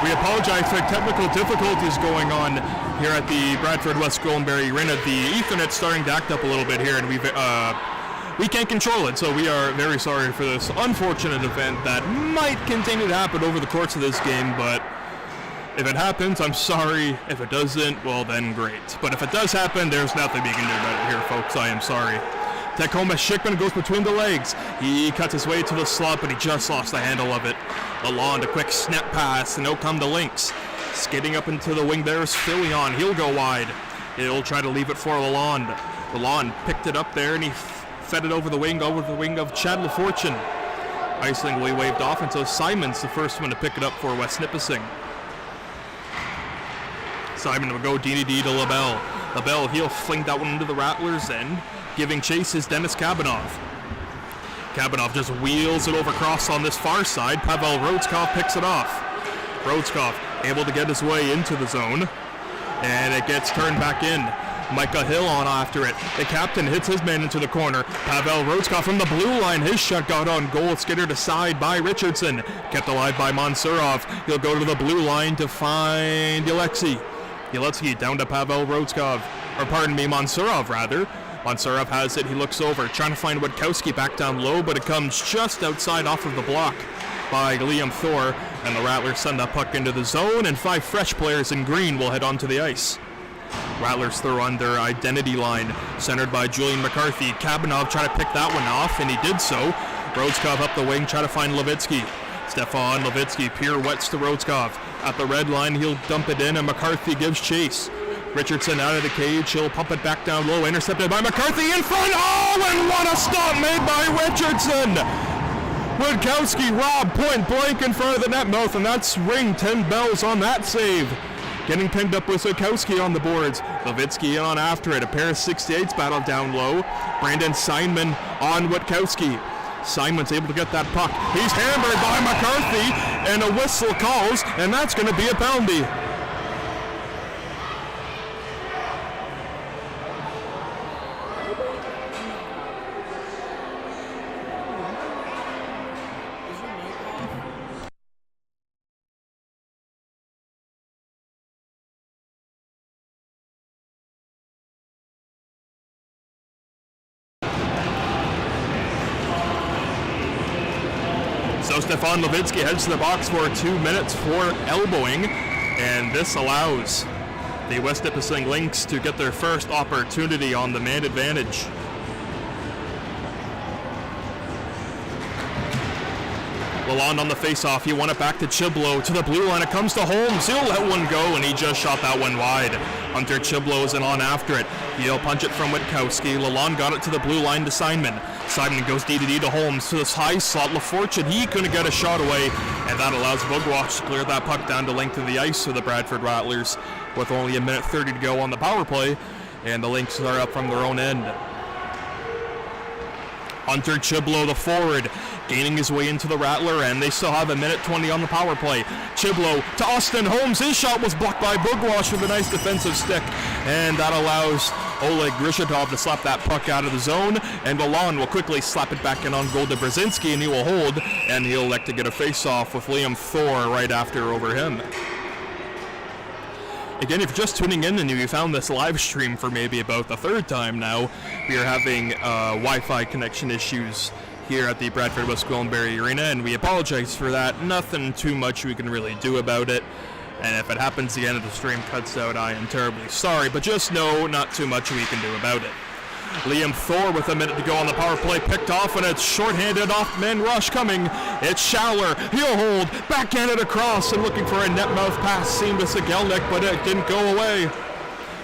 We apologize for technical difficulties going on here at the Bradford West Goldenberry Arena. The Ethernet's starting to act up a little bit here, and we can't control it, so we are very sorry for this unfortunate event that might continue to happen over the course of this game, but if it happens, I'm sorry. If it doesn't, well then great. But if it does happen, there's nothing we can do about it here, folks. I am sorry. Tacoma Schickman goes between the legs. He cuts his way to the slot, but he just lost the handle of it. Lalonde, a quick snap pass, and out come the Lynx. Skating up into the wing there is Filion. He'll go wide. He'll try to leave it for Lalonde. Lalonde picked it up there, and he fed it over the wing of Chad LaFortune. Icing will be waved off, and so Simon's the first one to pick it up for West Nippising. Simon will go DDD to LaBelle. LaBelle, he'll fling that one into the Rattlers' end. Giving chase is Dennis Kabanov. Kabanov just wheels it over cross on this far side. Pavel Rodskov picks it off. Rodskov able to get his way into the zone. And it gets turned back in. Micah Hill on after it. The captain hits his man into the corner. Pavel Rodskov from the blue line. His shot got on goal. Skittered aside by Richardson. Kept alive by Mansurov. He'll go to the blue line to find Yeletsky. Yeletsky down to Pavel Rodskov. Or pardon me, Mansurov rather. Mansurov has it, he looks over, trying to find Witkowski back down low, but it comes just outside off of the block by Liam Thor, and the Rattlers send that puck into the zone, and 5 fresh players in green will head onto the ice. Rattlers throw on their identity line, centered by Julian McCarthy. Kabanov trying to pick that one off, and he did so. Rodskov up the wing, trying to find Levitsky. Stefan Levitsky pirouettes to Rodskov. At the red line, he'll dump it in, and McCarthy gives chase. Richardson out of the cage, he'll pump it back down low, intercepted by McCarthy in front, oh, and what a stop made by Richardson! Witkowski robbed point blank in front of the net mouth, and that's ring 10 bells on that save. Getting pinned up with Witkowski on the boards. Levitsky on after it, a pair of 68s battle down low. Brandon Simon on Witkowski. Simon's able to get that puck. He's hammered by McCarthy, and a whistle calls, and that's going to be a penalty. So Stefan Levitsky heads to the box for 2 minutes for elbowing, and this allows the West Nipissing Lynx to get their first opportunity on the man advantage. Lalonde on the faceoff, he won it back to Chiblo, to the blue line, it comes to Holmes, he'll let one go, and he just shot that one wide. Hunter Chiblo isn't on after it, he'll punch it from Witkowski. Lalonde got it to the blue line to Simon. Simon goes DDD to Holmes, to this high slot, LaFortune, he couldn't get a shot away, and that allows Bugwash to clear that puck down to length of the ice for the Bradford Rattlers, with only 1:30 to go on the power play, and the Lynx are up from their own end. Hunter Chiblo, the forward, gaining his way into the Rattler, and they still have 1:20 on the power play. Chiblo to Austin Holmes. His shot was blocked by Bugwash with a nice defensive stick, and that allows Oleg Grishitov to slap that puck out of the zone, and Lalonde will quickly slap it back in on goal to Brzezinski, and he will hold, and he'll elect to get a face-off with Liam Thor right after over him. Again, if you're just tuning in and you found this live stream for maybe about the 3rd time now, we are having Wi-Fi connection issues here at the Bradford West Goldenberry Arena, and we apologize for that. Nothing too much we can really do about it. And if it happens again and the stream cuts out, I am terribly sorry, but just know not too much we can do about it. Liam Thor with 1 minute to go on the power play, picked off, and it's shorthanded off man rush coming. It's Schauer, he'll hold, backhanded across, and looking for a net mouth pass, seemed to Sigelnik, but it didn't go away.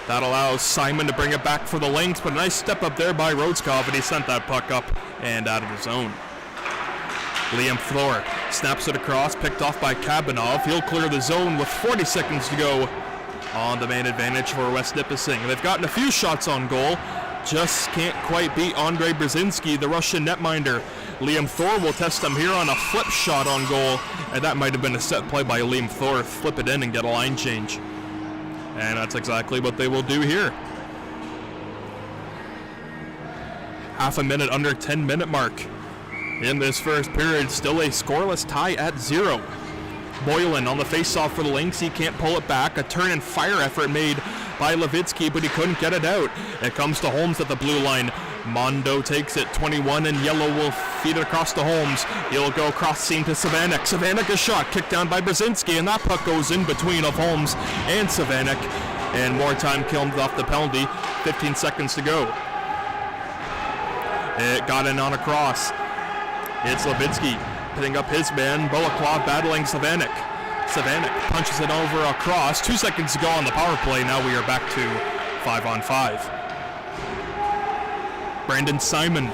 That allows Simon to bring it back for the Lynx, but a nice step up there by Rodskov, and he sent that puck up and out of the zone. Liam Thor snaps it across, picked off by Kabanov. He'll clear the zone with 40 seconds to go on the man advantage for West Nipissing. They've gotten a few shots on goal, just can't quite beat Andrei Brzezinski, the Russian netminder. Liam Thor will test him here on a flip shot on goal, and that might have been a set play by Liam Thor. Flip it in and get a line change. And that's exactly what they will do here. Half a minute under 10-minute mark in this first period, still a scoreless tie at 0. Boylan on the face-off for the Lynx. He can't pull it back. A turn and fire effort made by Levitsky, but he couldn't get it out. It comes to Holmes at the blue line. Mondo takes it. 21 and yellow will feed it across to Holmes. He'll go across seam to Savanek. Savanek is shot, kicked down by Brzezinski, and that puck goes in between of Holmes and Savanek. And more time killed off the penalty. 15 seconds to go. It got in on a cross. It's Levitsky putting up his man. Bolaklov battling Savanek. Savanek punches it over across. 2 seconds to go on the power play. Now we are back to 5-on-5. Brandon Simon,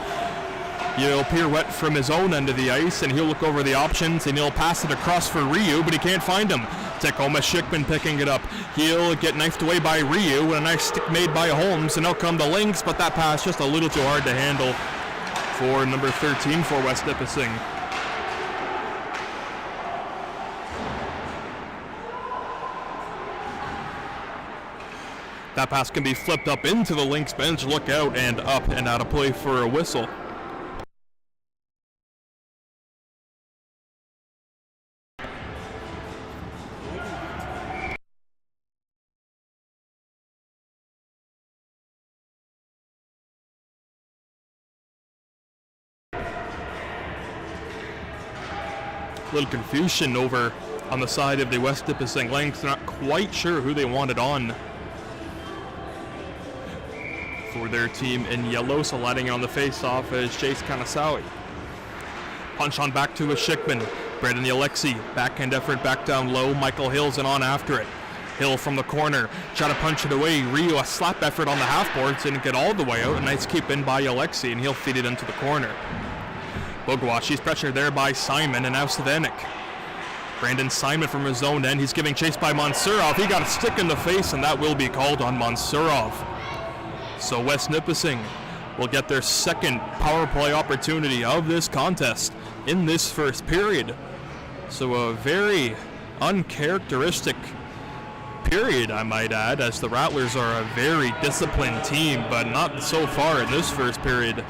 he'll pirouette from his own end of the ice, and he'll look over the options, and he'll pass it across for Ryu, but he can't find him. Tacoma Schickman picking it up. He'll get knifed away by Ryu, and a nice stick made by Holmes, and out come the Lynx, but that pass just a little too hard to handle for number 13 for West Nipissing. That pass can be flipped up into the Lynx bench. Look out, and up and out of play for a whistle. Little confusion over on the side of the West Nipissing Lynx. They're not quite sure who they wanted on for their team in yellow, so lighting on the face-off is Chase Kanasawi. Punch on back to a Schickman. Brandon Alexi, backhand effort back down low. Michael Hill's in on after it. Hill from the corner, try to punch it away. Rio, a slap effort on the half boards, didn't get all the way out. A nice keep in by Alexi, and he'll feed it into the corner. Bogwash, he's pressured there by Simon, and now Savanek. Brandon Simon from his own end, he's giving chase by Mansurov. He got a stick in the face, and that will be called on Mansurov. So West Nipissing will get their second power play opportunity of this contest in this first period. So a very uncharacteristic period, I might add, as the Rattlers are a very disciplined team, but not so far in this first period.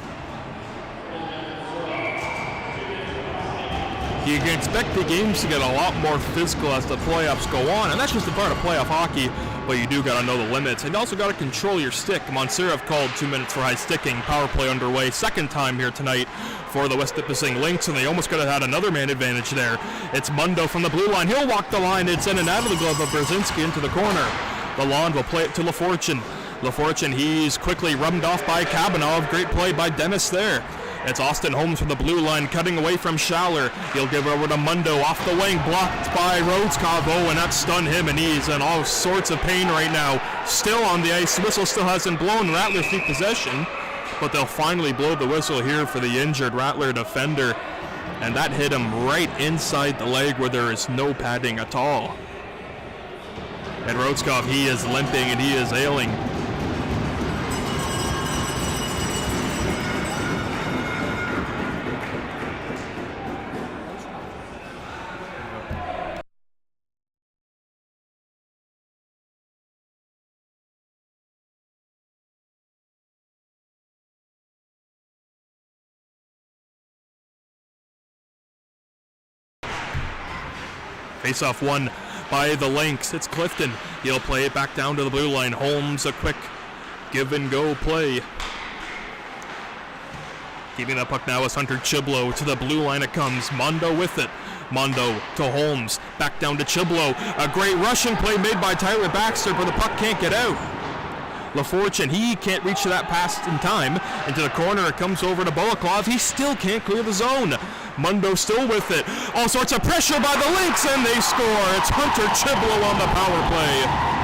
You can expect the games to get a lot more physical as the playoffs go on, and that's just a part of playoff hockey, but you do got to know the limits, and you also got to control your stick. Mansurov called 2 minutes for high sticking. Power play underway, second time here tonight for the West Nipissing Lynx, and they almost could have had another man advantage there. It's Mundo from the blue line. He'll walk the line. It's in and out of the glove of Brzezinski into the corner. Lalonde will play it to LaFortune. LaFortune, he's quickly rubbed off by Kabanov. Great play by Dennis there. It's Austin Holmes from the blue line, cutting away from Schaller. He'll give it over to Mundo, off the wing, blocked by Rhodeskov. Oh, and that stunned him, and he's in all sorts of pain right now. Still on the ice, whistle still hasn't blown. Rattlers keep possession, but they'll finally blow the whistle here for the injured Rattler defender. And that hit him right inside the leg where there is no padding at all. And Rhodeskov, he is limping and he is ailing. Face-off won by the Lynx. It's Clifton. He'll play it back down to the blue line. Holmes, a quick give-and-go play. Keeping that puck now is Hunter Chiblo. To the blue line it comes. Mondo with it. Mondo to Holmes. Back down to Chiblo. A great rushing play made by Tyler Baxter, but the puck can't get out. LaFortune, he can't reach to that pass in time. Into the corner, it comes over to Bolaklov. He still can't clear the zone. Mundo still with it. All sorts of pressure by the Lynx, and they score. It's Hunter Chiblo on the power play.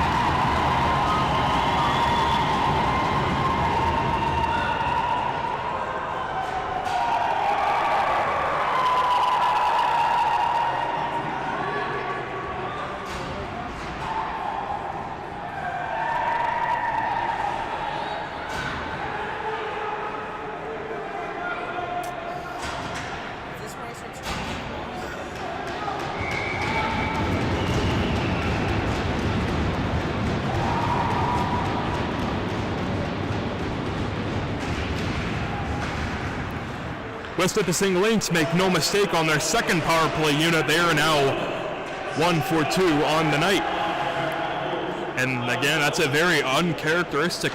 West Nipissing Lynx make no mistake on their second power play unit. They are now 1 for 2 on the night. And again, that's a very uncharacteristic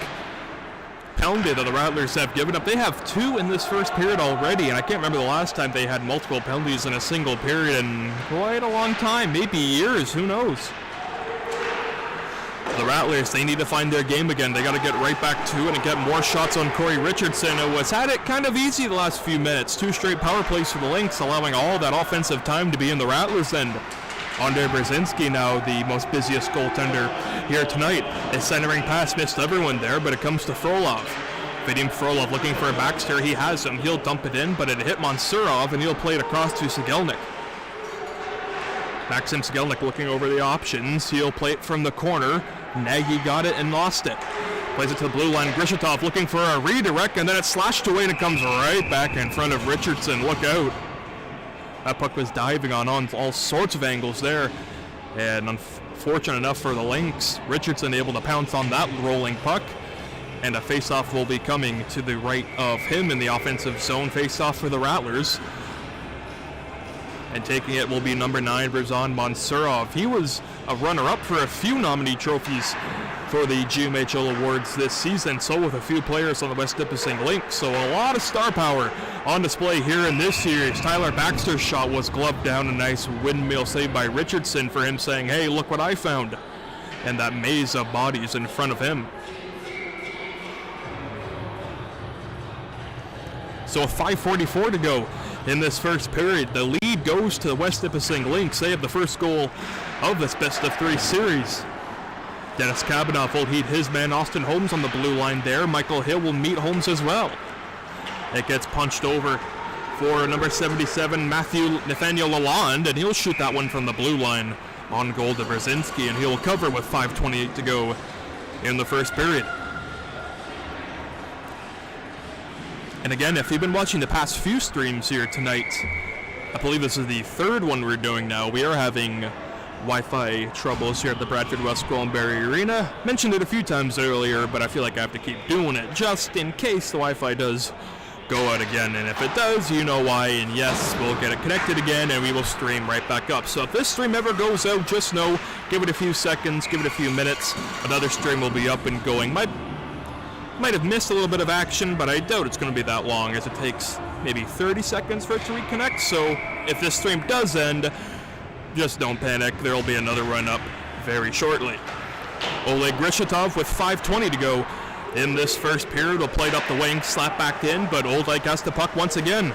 penalty that the Rattlers have given up. They have 2 in this first period already, and I can't remember the last time they had multiple penalties in a single period in quite a long time, maybe years, who knows. The Rattlers, they need to find their game again. They got to get right back to it and get more shots on Corey Richardson, who has had it kind of easy the last few minutes. 2 straight power plays for the Lynx, allowing all that offensive time to be in the Rattlers' end. Andre Brzezinski, now the most busiest goaltender here tonight, is centering pass, missed everyone there, but it comes to Frolov. Vadim Frolov looking for a Baxter. He has him. He'll dump it in, but it hit Mansurov, and he'll play it across to Sigelnik. Maxim Sigelnik looking over the options. He'll play it from the corner. Nagy got it and lost it. Plays it to the blue line. Grishitov looking for a redirect, and then it's slashed away, and it comes right back in front of Richardson. Look out. That puck was diving on all sorts of angles there. And unfortunate enough for the Lynx, Richardson able to pounce on that rolling puck. And a face-off will be coming to the right of him in the offensive zone. Face-off for the Rattlers. And taking it will be number 9, Rizan Mansurov. He was a runner-up for a few nominee trophies for the GMHL awards this season. So with a few players on the West Nippising Lynx. So a lot of star power on display here in this series. Tyler Baxter's shot was gloved down. A nice windmill save by Richardson for him saying, hey, look what I found. And that maze of bodies in front of him. So 5:44 to go in this first period. The lead goes to the West Nipissing Lynx. They have the first goal of this best-of-3 series. Dennis Kabanoff will heat his man Austin Holmes on the blue line there. Michael Hill will meet Holmes as well. It gets punched over for number 77, Nathaniel Lalonde, and he'll shoot that one from the blue line on goal to Brzezinski, and he'll cover with 5:28 to go in the first period. And again, if you've been watching the past few streams here tonight, I believe this is the 3rd one we're doing now. We are having Wi-Fi troubles here at the Bradford West Cranberry Arena. Mentioned it a few times earlier, but I feel like I have to keep doing it just in case the Wi-Fi does go out again. And if it does, you know why. And yes, we'll get it connected again and we will stream right back up. So if this stream ever goes out, just know, give it a few seconds, give it a few minutes. Another stream will be up and going. Might have missed a little bit of action, but I doubt it's going to be that long, as it takes maybe 30 seconds for it to reconnect. So if this stream does end, just don't panic. There will be another run-up very shortly. Oleg Grishitov with 5:20 to go in this first period will play it up the wing, slap back in, but Oleg has the puck once again.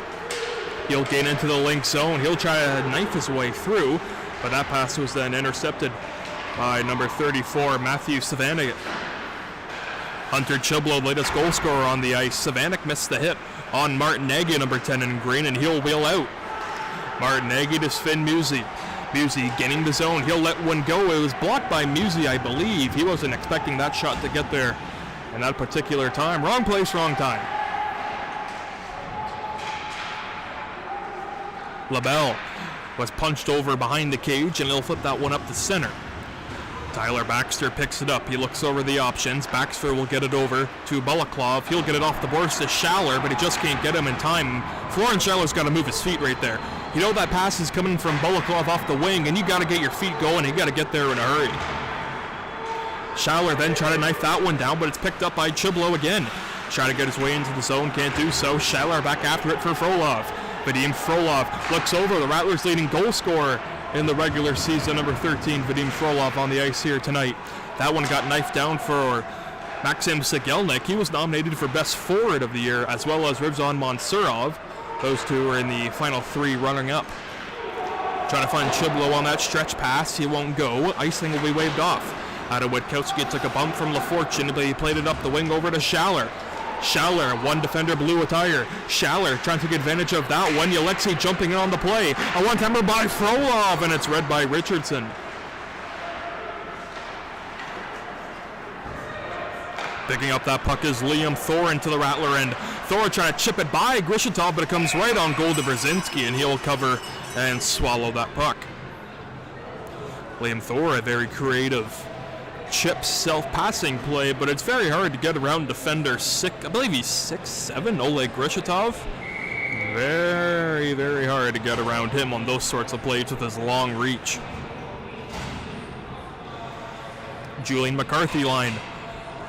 He'll gain into the Lynx zone. He'll try to knife his way through, but that pass was then intercepted by number 34, Matthew Savannah. Hunter Chiblo, latest goal scorer on the ice. Savannah missed the hit on Martin Nagy, number 10 in green, and he'll wheel out. Martin Nagy to Sven Musi. Musi getting the zone. He'll let one go. It was blocked by Musi, I believe. He wasn't expecting that shot to get there in that particular time. Wrong place, wrong time. LaBelle was punched over behind the cage, and he'll flip that one up the center. Tyler Baxter picks it up. He looks over the options. Baxter will get it over to Balaklov. He'll get it off the boards to Schaller, but he just can't get him in time. Florian Schaller's got to move his feet right there. You know that pass is coming from Balaklov off the wing, and you got to get your feet going. You got to get there in a hurry. Schaller then try to knife that one down, but it's picked up by Chiblo again. Try to get his way into the zone, can't do so. Schaller back after it for Frolov. Vadim Frolov looks over, the Rattlers' leading goal scorer in the regular season, number 13, Vadim Frolov on the ice here tonight. That one got knifed down for Maxim Sigelnik. He was nominated for Best Forward of the Year, as well as Rizan Mansurov. Those two are in the final 3 running up. Trying to find Chiblo on that stretch pass. He won't go. Icing will be waved off. Adam Witkowski took a bump from LaFortune, but he played it up the wing over to Schaller. Schaller, one defender, blue attire. Schaller trying to take advantage of that one. Alexei jumping in on the play. A one-timer by Frolov, and it's read by Richardson. Picking up that puck is Liam Thor into the Rattler end. Thor trying to chip it by Grishitov, but it comes right on goal to Brzezinski, and he'll cover and swallow that puck. Liam Thor, a very creative chip self-passing play, but it's very hard to get around defender I believe he's 6'7", Oleg Grishitov. Very, very hard to get around him on those sorts of plays with his long reach. Julian McCarthy line.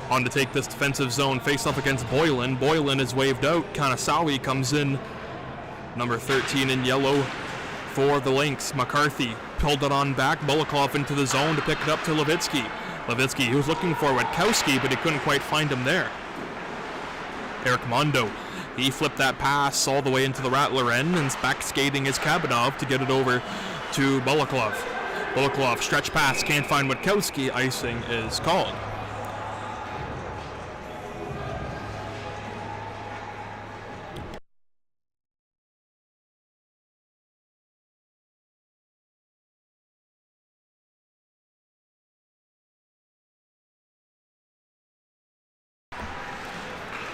On to take this defensive zone face-off against Boylan. Boylan is waved out. Kanasawi comes in. Number 13 in yellow for the Lynx. McCarthy pulled it on back. Bulikov into the zone to pick it up to Levitsky. Levitsky, he was looking for Witkowski, but he couldn't quite find him there. Eric Mondo, he flipped that pass all the way into the Rattler end, and back skating is Kabanov to get it over to Bulikov. Bulikov, stretch pass, can't find Witkowski. Icing is called.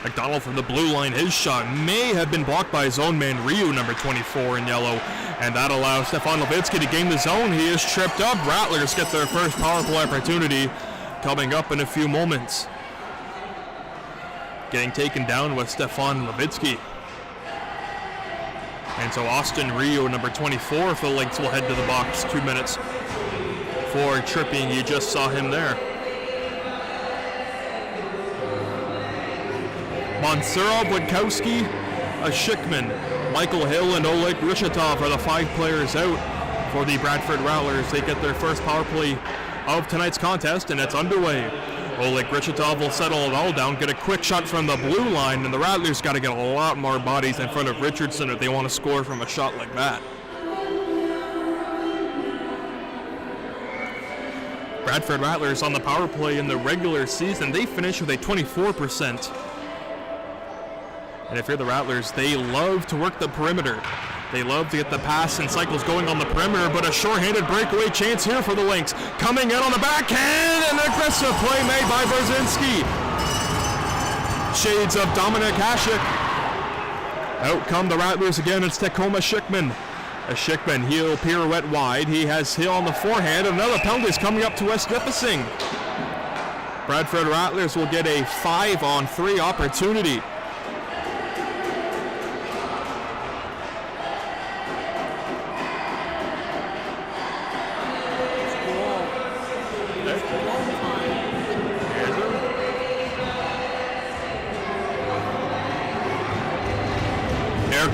McDonald from the blue line, his shot may have been blocked by his own man, Ryu, number 24 in yellow, and that allows Stefan Levitsky to gain the zone. He is tripped up. Rattlers get their first power play opportunity coming up in a few moments. Getting taken down with Stefan Levitsky. And so Austin Ryu, number 24 for the Lynx, will head to the box. 2 minutes for tripping. You just saw him there. Montserrat, Witkowski, Schickman, Michael Hill, and Oleg Rishatov are the 5 players out for the Bradford Rattlers. They get their first power play of tonight's contest, and it's underway. Oleg Rishatov will settle it all down, get a quick shot from the blue line, and the Rattlers got to get a lot more bodies in front of Richardson if they want to score from a shot like that. Bradford Rattlers on the power play in the regular season, they finished with a 24%. And if you're the Rattlers, they love to work the perimeter. They love to get the pass and cycles going on the perimeter, but a short-handed breakaway chance here for the Lynx. Coming in on the backhand, and an aggressive play made by Brzezinski. Shades of Dominik Hasek. Out come the Rattlers again, it's Tacoma Schickman. Schickman, he'll pirouette wide. He has Hill on the forehand. Another penalty is coming up to West Nippising. Bradford Rattlers will get a 5-on-3 opportunity.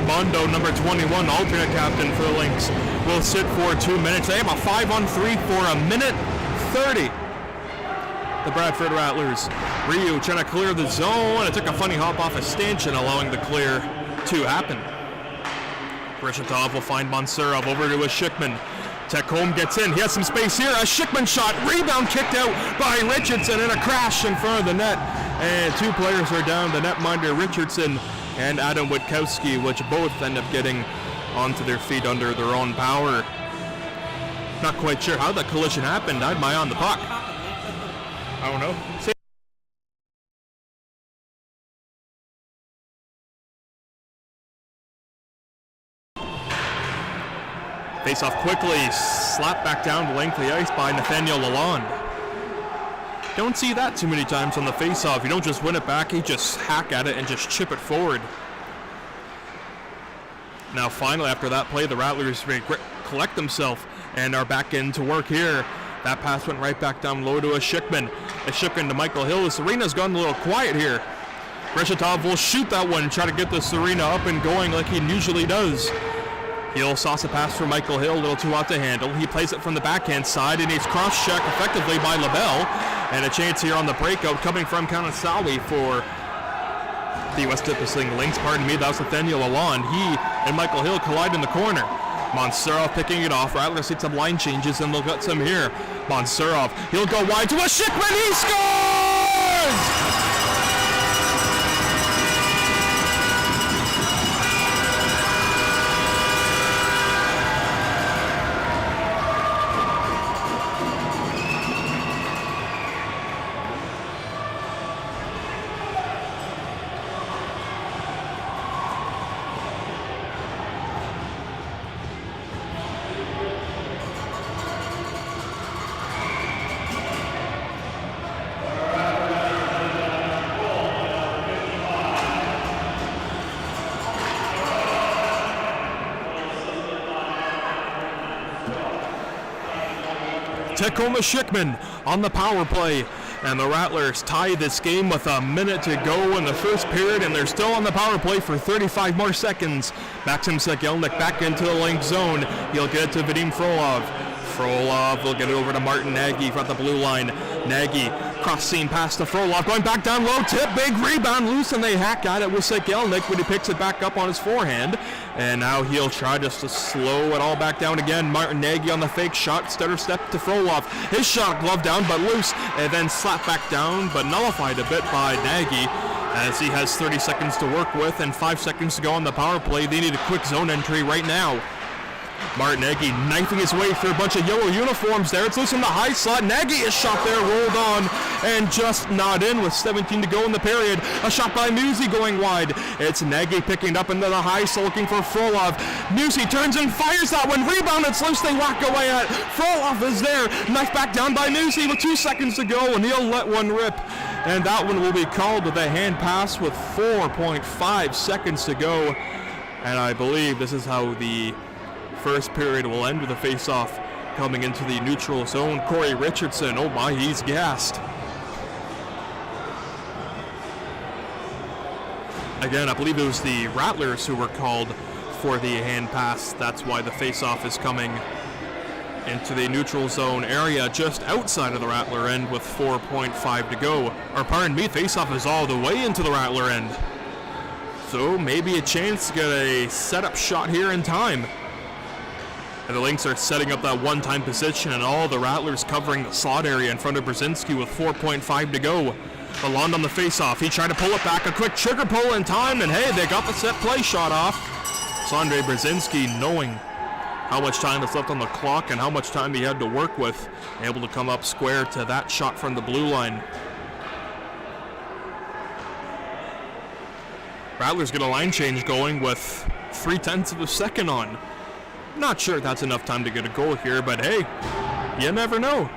Mondo, number 21, alternate captain for the Lynx, will sit for 2 minutes. They have a 5-on-3 for a minute 30. The Bradford Rattlers. Ryu trying to clear the zone. It took a funny hop off a stanchion, allowing the clear to happen. Rishatov will find Montserrat over to a Schickman. Tecom gets in. He has some space here. A Schickman shot. Rebound kicked out by Richardson, and a crash in front of the net. And 2 players are down. The netminder Richardson and Adam Witkowski, which both end up getting onto their feet under their own power. Not quite sure how the collision happened. I had my eye on the puck. I don't know. Face off quickly, slapped back down to length of the ice by Nathaniel Lalonde. Don't see that too many times on the face-off. You don't just win it back, you just hack at it and just chip it forward. Now finally, after that play, the Rattlers collect themselves and are back into work here. That pass went right back down low to a Schickman. A Schickman to Michael Hill. The Serena's gone a little quiet here. Rishatov will shoot that one, try to get the Serena up and going like he usually does. He'll sauce a pass for Michael Hill, a little too out to handle. He plays it from the backhand side, and he's cross-checked effectively by LaBelle. And a chance here on the breakout coming from Kanasawi for the West Nipissing Lynx. Pardon me, that was Nathaniel Lalonde. He and Michael Hill collide in the corner. Montserrat picking it off. Rattlers need some line changes, and they'll get some here. Montserrat, he'll go wide to a Schickman. He scores! Tacoma Schickman on the power play. And the Rattlers tie this game with a minute to go in the first period, and they're still on the power play for 35 more seconds. Maxim Sekelnik back into the Lynx zone. He'll get it to Vadim Frolov. Frolov will get it over to Martin Nagy from the blue line. Nagy cross seam pass to Frolov, going back down low, tip, big rebound, loose, and they hack at it with Sekelnik, but he picks it back up on his forehand. And now he'll try just to slow it all back down again. Martin Nagy on the fake shot, stutter step to Frolov. His shot glove down but loose, and then slapped back down but nullified a bit by Nagy as he has 30 seconds to work with and 5 seconds to go on the power play. They need a quick zone entry right now. Martin Nagy knifing his way through a bunch of yellow uniforms there. It's loose in the high slot. Nagy is shot there, rolled on, and just not in with 17 to go in the period. A shot by Musi going wide. It's Nagy picking it up into the high slot looking for Frolov. Musi turns and fires that one. Rebound, it's loose. They whack away at it. Frolov is there. Knife back down by Musi with 2 seconds to go, and he'll let one rip. And that one will be called with a hand pass with 4.5 seconds to go. And I believe this is how the first period will end with a face-off coming into the neutral zone. Corey Richardson, oh my, he's gassed. Again, I believe it was the Rattlers who were called for the hand pass. That's why the face-off is coming into the neutral zone area just outside of the Rattler end with 4.5 to go. Or pardon me, face-off is all the way into the Rattler end. So maybe a chance to get a setup shot here in time. And the Lynx are setting up that one-time position, and all the Rattlers covering the slot area in front of Brzezinski with 4.5 to go. Lalonde on the face-off. He tried to pull it back. A quick trigger pull in time, and hey, they got the set play shot off. So Andre Brzezinski, knowing how much time is left on the clock and how much time he had to work with, able to come up square to that shot from the blue line. Rattlers get a line change going with 0.3 of a second on. Not sure that's enough time to get a goal here, but hey, you never know.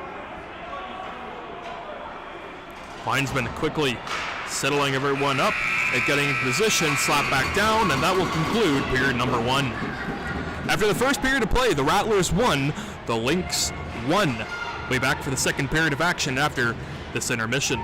Linesman quickly settling everyone up and getting in position, slap back down, and that will conclude period number 1. After the first period of play, the Rattlers won, the Lynx won. We'll be back for the second period of action after this intermission.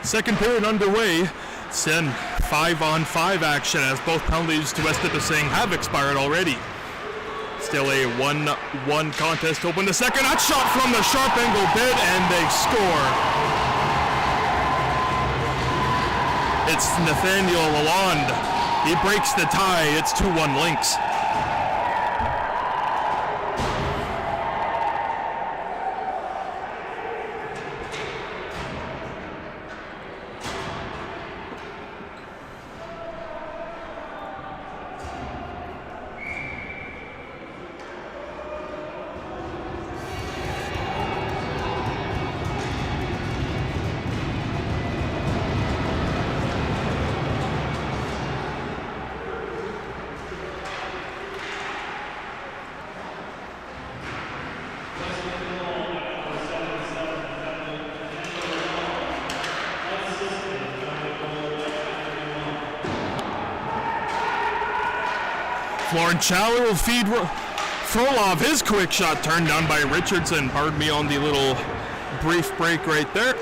Second period underway. It's then 5-on-5 action as both penalties to West Nippising have expired already. Still a 1-1 contest to open the second. That shot from the sharp angle bid, and they score. It's Nathaniel Lalonde. He breaks the tie. It's 2-1 Lynx. Florent Challer will feed Frolov. His quick shot turned down by Richardson. Pardon me on the little brief break right there.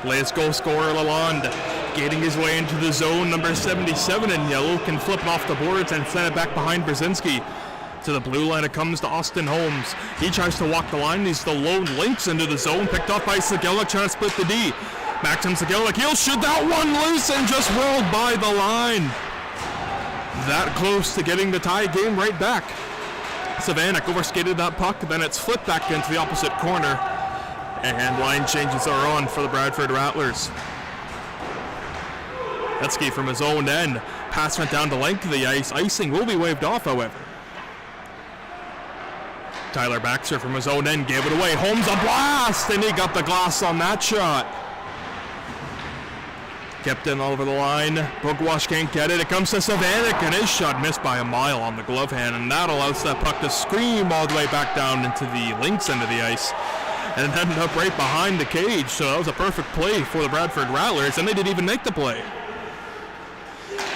Latest goal scorer Lalonde gating his way into the zone. Number 77 in yellow can flip it off the boards and send it back behind Brzezinski. To the blue line it comes to Austin Holmes. He tries to walk the line. He's the lone Lynx into the zone. Picked off by Segelic trying to split the D. Maxim Segelic, he'll shoot that one loose and just rolled by the line. That close to getting the tie game right back. Savanic overskated that puck, then it's flipped back into the opposite corner. And line changes are on for the Bradford Rattlers. Etsky from his own end. Pass went down the length of the ice. Icing will be waved off, however. Tyler Baxter from his own end gave it away. Holmes a blast, and he got the glass on that shot. Kept in all over the line. Bogwash can't get it. It comes to Savanic, and his shot missed by a mile on the glove hand, and that allows that puck to scream all the way back down into the Lynx end of the ice. And it ended up right behind the cage, so that was a perfect play for the Bradford Rattlers, and they didn't even make the play.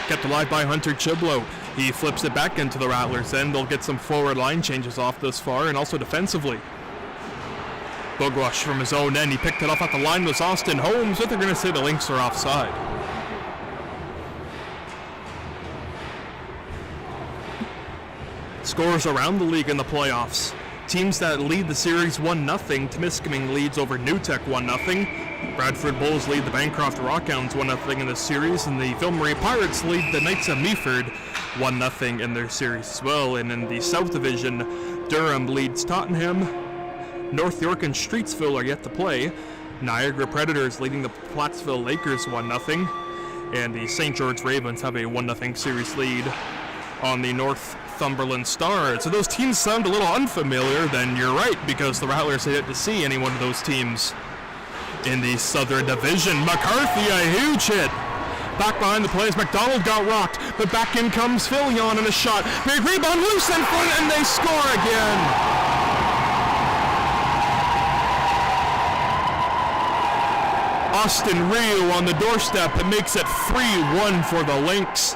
Kept alive by Hunter Chiblo. He flips it back into the Rattlers end. They'll get some forward line changes off this far, and also defensively. Bogwash from his own end. He picked it off at the line with Austin Holmes, but they're going to say the Lynx are offside. Scores around the league in the playoffs. Teams that lead the series 1-0. Temiskaming leads over New Tech 1-0. Bradford Bulls lead the Bancroft Rockhounds 1-0 in this series, and the Filmery Pirates lead the Knights of Meaford 1-0 in their series as well. And in the South Division, Durham leads Tottenham. North York and Streetsville are yet to play. Niagara Predators leading the Plattsville Lakers 1-0. And the St. George Ravens have a 1-0 series lead on the Northumberland Stars. So those teams sound a little unfamiliar, then you're right, because the Rattlers have yet to see any one of those teams in the Southern Division. McCarthy, a huge hit. Back behind the plays, McDonald got rocked, but back in comes Filion and a shot. Big rebound, loose in front, and they score again. Austin Rio on the doorstep that makes it 3-1 for the Lynx.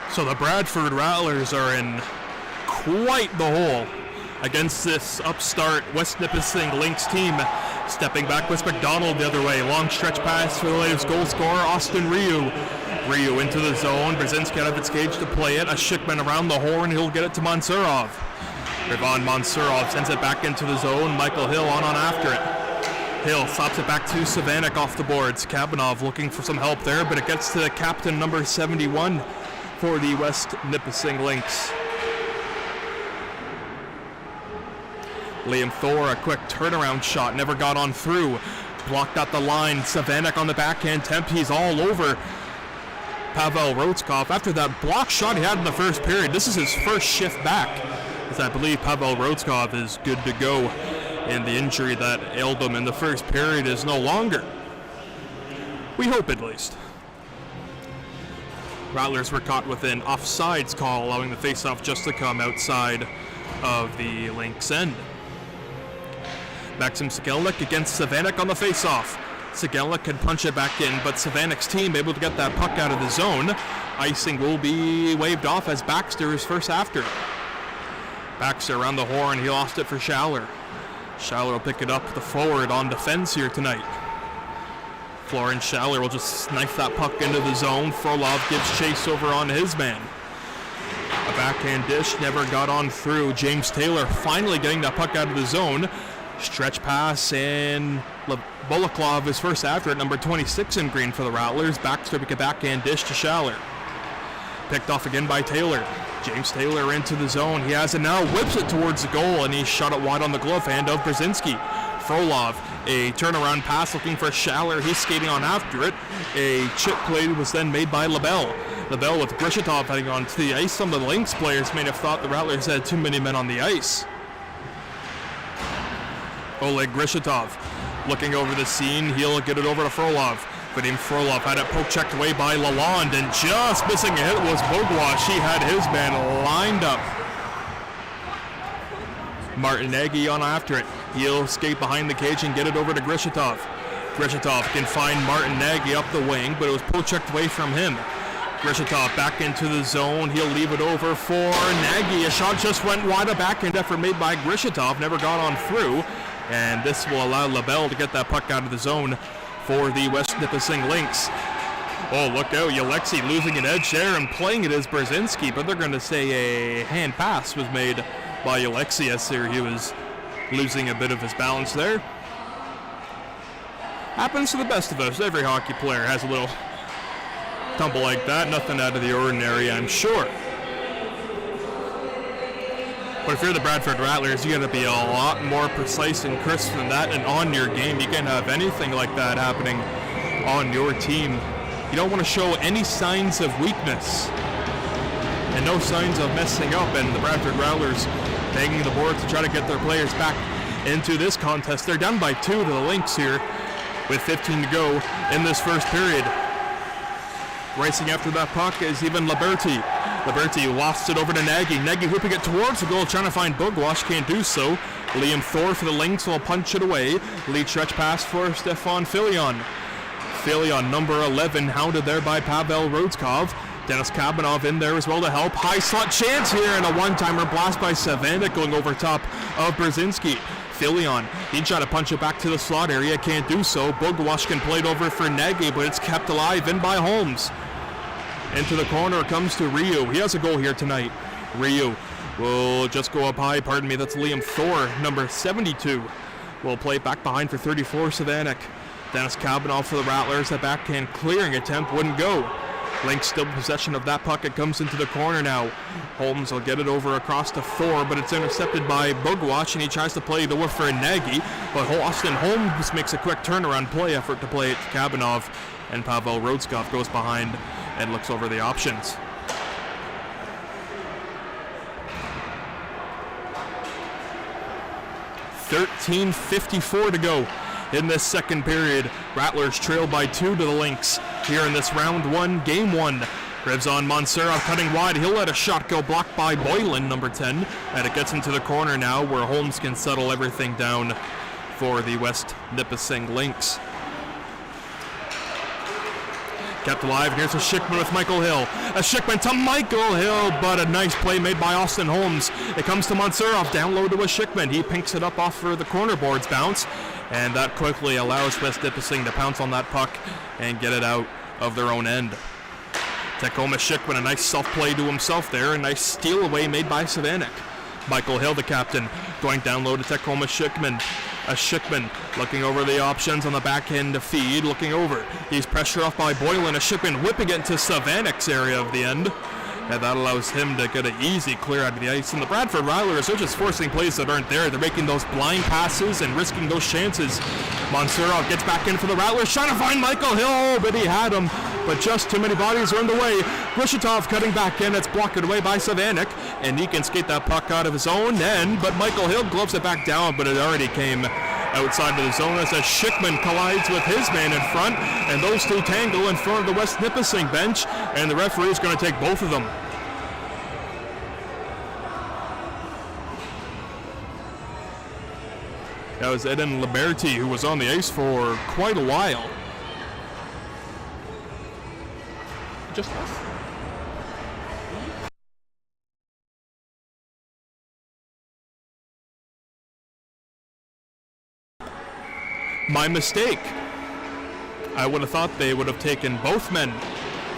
So the Bradford Rattlers are in quite the hole against this upstart West Nipissing Lynx team. Stepping back was McDonald the other way. Long stretch pass for the latest goal scorer, Austin Ryu. Ryu into the zone. Brzezinski out of its cage to play it. A Schickman around the horn. He'll get it to Mansurov. Rivon Mansurov sends it back into the zone. Michael Hill on after it. Hill slaps it back to Savanic off the boards. Kabanov looking for some help there, but it gets to the captain, number 71. For the West Nipissing Lynx. Liam Thor, a quick turnaround shot, never got on through. Blocked at the line. Savanic on the backhand temp. He's all over Pavel Rotskov. After that block shot he had in the first period, this is his first shift back, as I believe Pavel Rotskov is good to go. and the injury that ailed him in the first period is no longer. We hope, at least. Rattlers were caught with an offsides call, allowing the faceoff just to come outside of the Lynx end. Maxim Sigelnik against Savanek on the faceoff. Sigelnik can punch it back in, but Savanek's team able to get that puck out of the zone. Icing will be waved off as Baxter is first after. Baxter around the horn, he lost it for Schaller. Schaller will pick it up, the forward on defense here tonight. Florence Schaller will just knife that puck into the zone. Frolov gives chase over on his man. A backhand dish never got on through. James Taylor finally getting that puck out of the zone. Stretch pass, and Bolaklov is first after at number 26 in green for the Rattlers. Baxter with a backhand dish to Schaller. Picked off again by Taylor. James Taylor into the zone. He has it now, whips it towards the goal, and he shot it wide on the glove hand of Brzezinski. Frolov, a turnaround pass looking for Schaller. He's skating on after it. A chip play was then made by LaBelle. LaBelle with Grishitov heading onto the ice. Some of the Lynx players may have thought the Rattlers had too many men on the ice. Oleg Grishitov looking over the scene. He'll get it over to Frolov. Vadim Frolov had it poke checked away by Lalonde, and just missing a hit was Bogwash. He had his man lined up. Martin Nagy on after it. He'll skate behind the cage and get it over to Grishitov. Grishitov can find Martin Nagy up the wing, but it was poke checked away from him. Grishitov back into the zone. He'll leave it over for Nagy. A shot just went wide. A backhand effort made by Grishitov never got on through. And this will allow LaBelle to get that puck out of the zone for the West Nipissing Lynx. Oh, look out. Alexei losing an edge there and playing it as Brzezinski, but they're going to say a hand pass was made by Alexei as he was losing a bit of his balance there. Happens to the best of us. Every hockey player has a little tumble like that. Nothing out of the ordinary, I'm sure. But if you're the Bradford Rattlers, you got to be a lot more precise and crisp than that and on your game. You can't have anything like that happening on your team. You don't want to show any signs of weakness and no signs of messing up. And the Bradford Rattlers banging the boards to try to get their players back into this contest. They're down by 2 to the Lynx here with 15 to go in this first period. Racing after that puck is even Liberty. Liberty lost it over to Nagy. Nagy whipping it towards the goal, trying to find Bogwash, can't do so. Liam Thor for the Lynx will punch it away. Lead stretch pass for Stefan Filion. Filion, number 11, hounded there by Pavel Rodskov. Dennis Kabanov in there as well to help. High slot chance here, and a one-timer blast by Savanek going over top of Brzezinski. Filion, he tried to punch it back to the slot area, can't do so. Bogwash can play it over for Nagy, but it's kept alive in by Holmes. Into the corner comes to Ryu. He has a goal here tonight. Ryu will just go up high. Pardon me, that's Liam Thor, number 72. Will play back behind for 34, Savanek. Dennis Kabanov for the Rattlers. That backhand clearing attempt wouldn't go. Lynx still in possession of that puck. It comes into the corner now. Holmes will get it over across to Thor, but it's intercepted by Bogwash, and he tries to play the whiff for Nagy. But Austin Holmes makes a quick turnaround play effort to play it to Kabanov, and Pavel Rodskov goes behind and looks over the options. $13:54 to go in this second period. Rattlers trail by 2 to the Lynx here in this round 1, game 1. Revs on Monserrat cutting wide. He'll let a shot go, blocked by Boylan, number 10. And it gets into the corner now where Holmes can settle everything down for the West Nipissing Lynx. Kept alive, and here's a Schickman with Michael Hill. A Schickman to Michael Hill, but a nice play made by Austin Holmes. It comes to Montserrat, down low to a Schickman. He pinks it up off for the corner boards bounce, and that quickly allows West Nipissing to pounce on that puck and get it out of their own end. Tacoma Schickman, a nice self-play to himself there, a nice steal away made by Savanek. Michael Hill, the captain, going down low to Tacoma Schickman. A Schickman looking over the options on the backhand to feed, looking over. He's pressured off by Boylan. A Schickman whipping it into Savanek's area of the end. And that allows him to get an easy clear out of the ice. And the Bradford Rattlers are just forcing plays that aren't there. They're making those blind passes and risking those chances. Montserrat gets back in for the Rattlers, trying to find Michael Hill, but he had him. but just too many bodies are in the way. Grishitov cutting back in, it's blocked away by Savanik, and he can skate that puck out of his own end, but Michael Hill gloves it back down, but it already came outside of the zone as Schickman collides with his man in front, and those two tangle in front of the West Nippising bench, and the referee is going to take both of them. That was Eden Liberty, who was on the ice for quite a while. Just us. My mistake. I would have thought they would have taken both men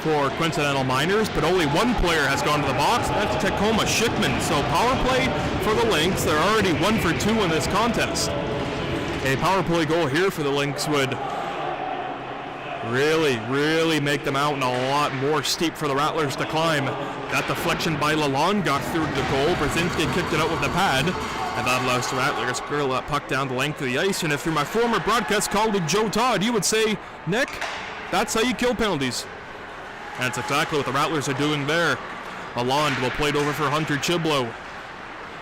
for coincidental minors, but only one player has gone to the box. That's Tacoma Schickman. So power play for the Lynx. They're already 1 for 2 in this contest. A power play goal here for the Lynx would really make the mountain a lot more steep for the Rattlers to climb. That deflection by Lalonde got through to the goal. Brzezinski kicked it out with the pad, and that allows the Rattlers to curl that puck down the length of the ice. And if you're my former broadcast colleague Joe Todd, you would say, Nick, that's how you kill penalties. And that's exactly what the Rattlers are doing there. Lalonde will play it over for Hunter Chiblo.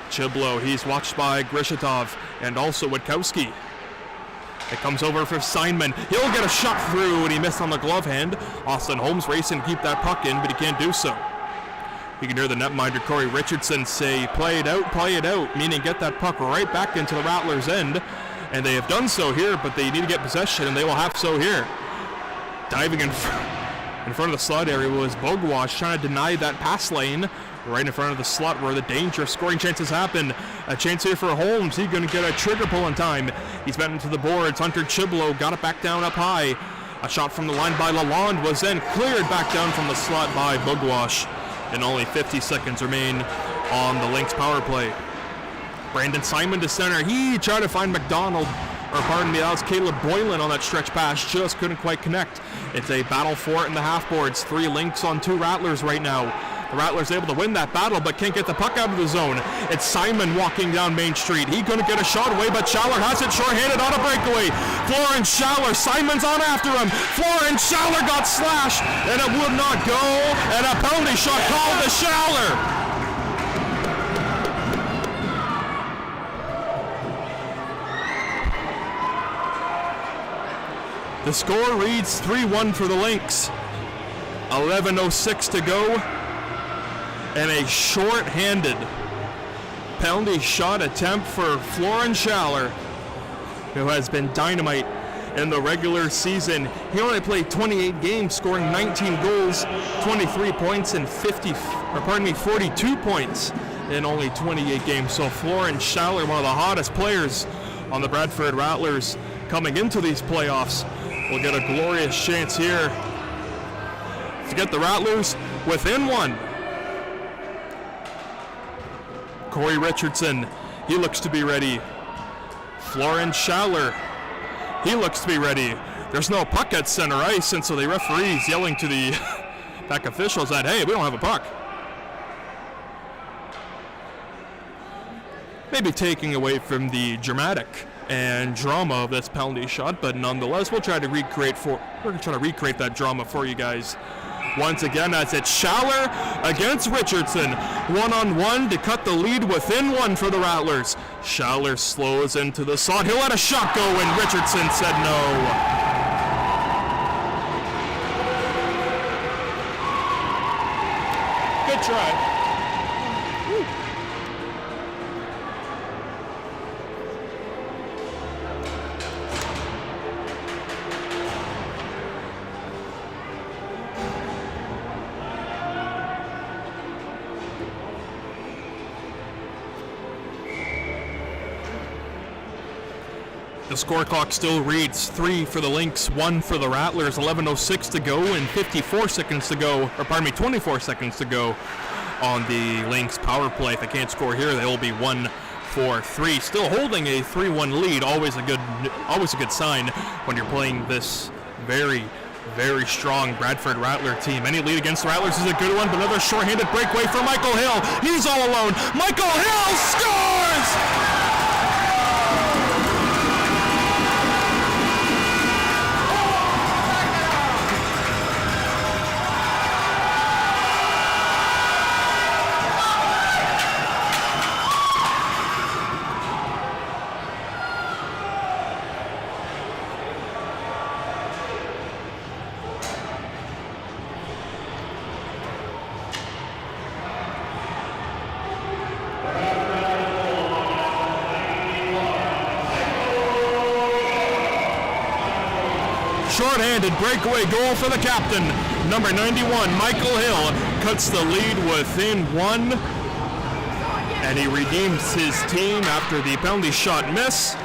Chiblo, he's watched by Grishitov and also Witkowski. It comes over for Simon. He'll get a shot through, and he missed on the glove hand. Austin Holmes racing to keep that puck in, but he can't do so. You can hear the netminder Corey Richardson say, play it out, meaning get that puck right back into the Rattlers' end. And they have done so here, but they need to get possession, and they will have so here. Diving in front of the slot area was Bogwash, trying to deny that pass lane right in front of the slot where the dangerous scoring chances happen. A chance here for Holmes. He's going to get a trigger pull in time. He's bent into the boards. Hunter Chiblo got it back down up high. A shot from the line by Lalonde was then cleared back down from the slot by Bogwash. And only 50 seconds remain on the Lynx power play. Brandon Simon to center. He tried to find McDonald. That was Caleb Boylan on that stretch pass. Just couldn't quite connect. It's a battle for it in the half boards. 3 Lynx on 2 Rattlers right now. The Rattlers able to win that battle, but can't get the puck out of the zone. It's Simon walking down Main Street. He couldn't get a shot away, but Schaller has it short-handed on a breakaway. Florence Schaller, Simon's on after him. Florence Schaller got slashed, and it would not go. And a penalty shot called to Schaller. The score reads 3-1 for the Lynx. 11:06 to go. And a short-handed penalty shot attempt for Florence Schaller, who has been dynamite in the regular season. He only played 28 games, scoring 19 goals, 23 points, and 42 points in only 28 games. So Florence Schaller, one of the hottest players on the Bradford Rattlers coming into these playoffs, will get a glorious chance here to get the Rattlers within 1. Corey Richardson, he looks to be ready. Florence Schaller, he looks to be ready. There's no puck at center ice, and so the referee's yelling to the back officials that, hey, we don't have a puck. Maybe taking away from the dramatic and drama of this penalty shot, but nonetheless, we're going to try to recreate that drama for you guys. Once again, as it's Schaller against Richardson. 1-on-1 to cut the lead within 1 for the Rattlers. Schaller slows into the slot. He'll let a shot go, and Richardson said no. Good try. The score clock still reads 3 for the Lynx, 1 for the Rattlers. 11:06 to go and 24 seconds to go, 24 seconds to go on the Lynx power play. If they can't score here, they will be 1 for 3. Still holding a 3-1 lead. Always a good sign when you're playing this very strong Bradford Rattler team. Any lead against the Rattlers is a good one, but another shorthanded breakaway for Michael Hill. He's all alone. Michael Hill scores! short-handed breakaway goal for the captain. Number 91, Michael Hill, cuts the lead within one. And he redeems his team after the penalty shot miss.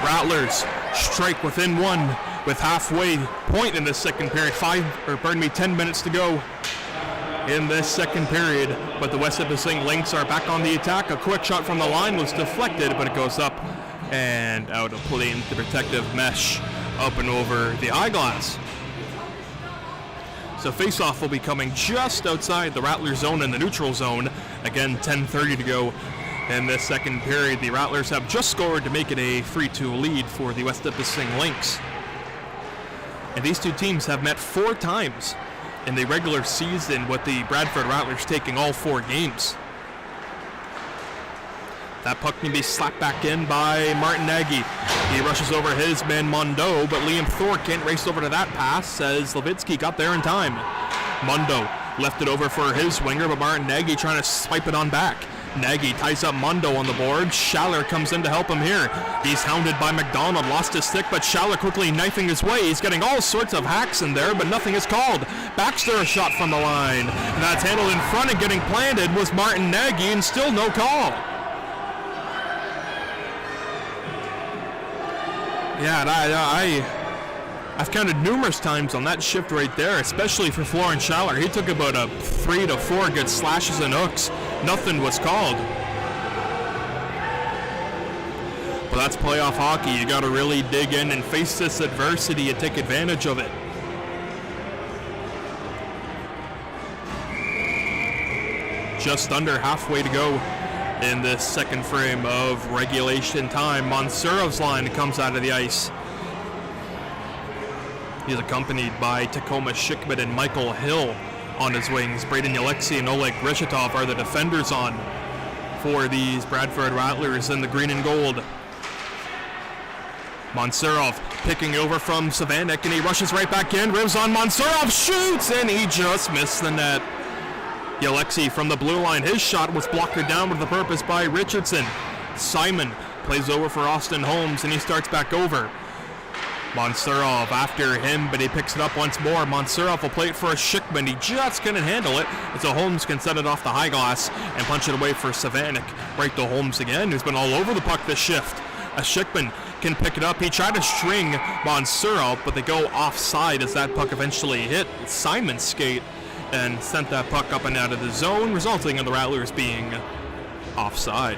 Rattlers strike within one with halfway point in the second period. 10 minutes to go in this second period. But the West Nippising Lynx are back on the attack. A quick shot from the line was deflected, but it goes up and out of play into the protective mesh up and over the eyeglass. So face-off will be coming just outside the Rattler zone in the neutral zone. Again, 10:30 to go in this second period. The Rattlers have just scored to make it a 3-2 lead for the West Nippising Lynx. And these two teams have met 4 times in the regular season, with the Bradford Rattlers taking all 4 games. That puck can be slapped back in by Martin Nagy. He rushes over his man Mondo, but Liam Thor can't race over to that pass as Levitsky got there in time. Mondo left it over for his winger, but Martin Nagy trying to swipe it on back. Nagy ties up Mondo on the board. Schaller comes in to help him here. He's hounded by McDonald, lost his stick, but Schaller quickly knifing his way. He's getting all sorts of hacks in there, but nothing is called. Baxter a shot from the line. And that's handled in front, and getting planted was Martin Nagy, and still no call. Yeah, and I've counted numerous times on that shift right there, especially for Florence Schaller. He took about 3 to 4 good slashes and hooks. Nothing was called. But that's playoff hockey. You got to really dig in and face this adversity and take advantage of it. Just under halfway to go in this second frame of regulation time. Monsurov's line comes out of the ice. He's accompanied by Tacoma Shikman and Michael Hill on his wings. Braden Alexei and Oleg Grishitov are the defenders on for these Bradford Rattlers in the green and gold. Monsurov picking over from Savanik, and he rushes right back in. Ribs on Monsurov, shoots, and he just missed the net. Alexei from the blue line, his shot was blocked down with the purpose by Richardson. Simon plays over for Austin Holmes, and he starts back over. Monsurov after him, but he picks it up once more. Monsurov will play it for a Shikman. He just couldn't handle it, so Holmes can set it off the high glass and punch it away for Savanik. Right to Holmes again, who's been all over the puck this shift. A Shikman can pick it up. He tried to string Monsurov, but they go offside as that puck eventually hit Simon's skate and sent that puck up and out of the zone, resulting in the Rattlers being offside.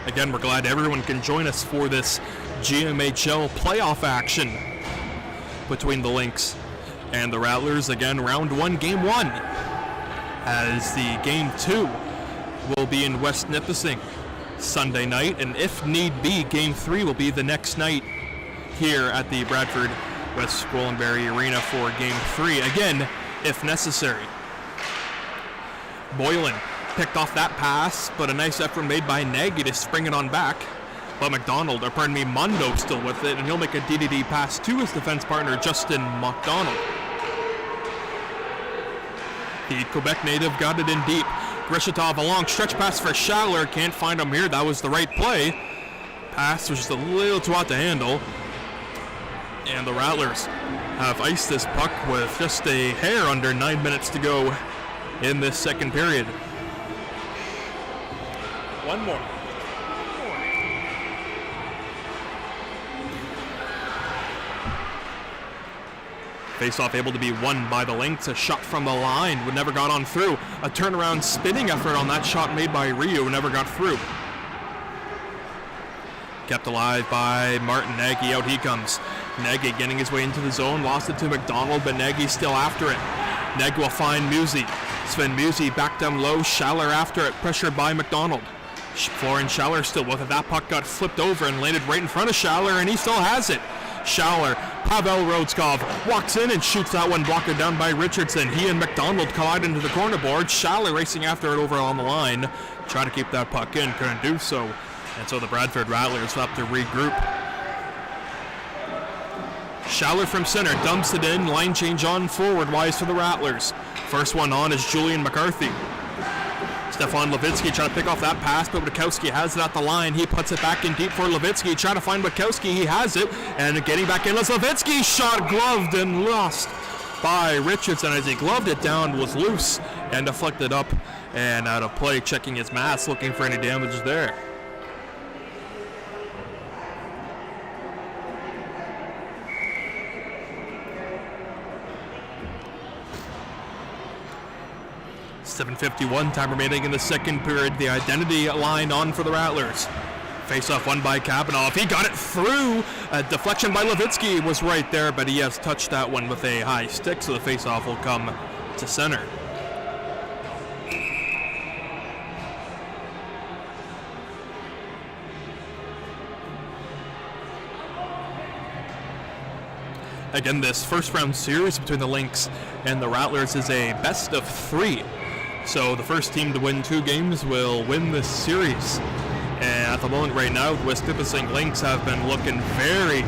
Again, we're glad everyone can join us for this GMHL playoff action between the Lynx and the Rattlers. Again, round 1, game 1, as the game 2 will be in West Nippising Sunday night, and if need be, game 3 will be the next night here at the Bradford West Gwillimbury Arena for game 3, again, if necessary. Boylan picked off that pass, but a nice effort made by Nagy to spring it on back. But Mondo still with it, and he'll make a DDD pass to his defense partner, Justin McDonald. The Quebec native got it in deep. Grishitov, a long stretch pass for Schaller, can't find him here. That was the right play. Pass was just a little too hot to handle. And the Rattlers have iced this puck with just a hair under 9 minutes to go in this second period. One more. Face-off able to be won by the Lynx. A shot from the line would never got on through. A turnaround spinning effort on that shot made by Rio never got through. Kept alive by Martin Nagy. Out he comes. Nagy getting his way into the zone. Lost it to McDonald, but Nagy's still after it. Nagy will find Musi. Sven Musi back down low. Schaller after it. Pressured by McDonald. Florence Schaller still with it. That puck got flipped over and landed right in front of Schaller, and he still has it. Schaller, Pavel Rodskov walks in and shoots that one, blocked down by Richardson. He and McDonald collide into the corner board. Schaller racing after it over on the line. Try to keep that puck in, couldn't do so. And so the Bradford Rattlers have to regroup. Schaller from center dumps it in. Line change on forward wise for the Rattlers. First one on is Julian McCarthy. Stefan Levitsky trying to pick off that pass, but Witkowski has it at the line. He puts it back in deep for Levitsky, trying to find Witkowski. He has it, and getting back in is Levitsky. Shot gloved and lost by Richardson as he gloved it down, was loose and deflected up and out of play. Checking his mask, looking for any damage there. .7:51 time remaining in the second period. The identity line on for the Rattlers. Face-off won by Kabanov. He got it through. A deflection by Levitsky was right there, but he has touched that one with a high stick, so the face-off will come to center. Again, this first round series between the Lynx and the Rattlers is a best of 3. So the first team to win 2 games will win this series. And at the moment right now, the Nippising Lynx have been looking very,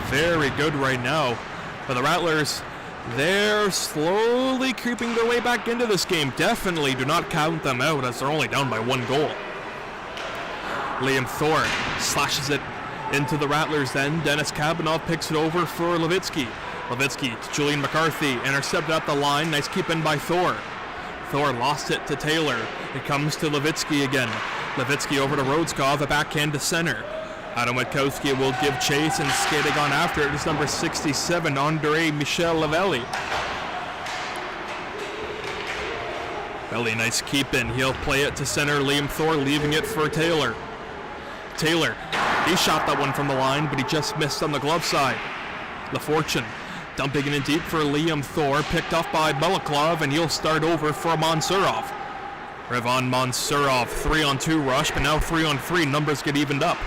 very good right now. But the Rattlers, they're slowly creeping their way back into this game. Definitely do not count them out as they're only down by 1 goal. Liam Thor slashes it into the Rattlers then. Dennis Kabanov picks it over for Levitsky. Levitsky to Julian McCarthy, intercepted at the line. Nice keep in by Thor. Thor lost it to Taylor. It comes to Levitsky again. Levitsky over to Rodskov, a backhand to center. Adam Witkowski will give chase, and skating on after it is number 67, Andre Michel Lavelli. Lavelli, nice keep in. He'll play it to center. Liam Thor leaving it for Taylor. Taylor, he shot that one from the line, but he just missed on the glove side. LaFortune dumping it in deep for Liam Thor, picked off by Belaklov, and he'll start over for Mansurov. Revon Mansurov, 3-on-2 rush, but now 3-on-3, numbers get evened up.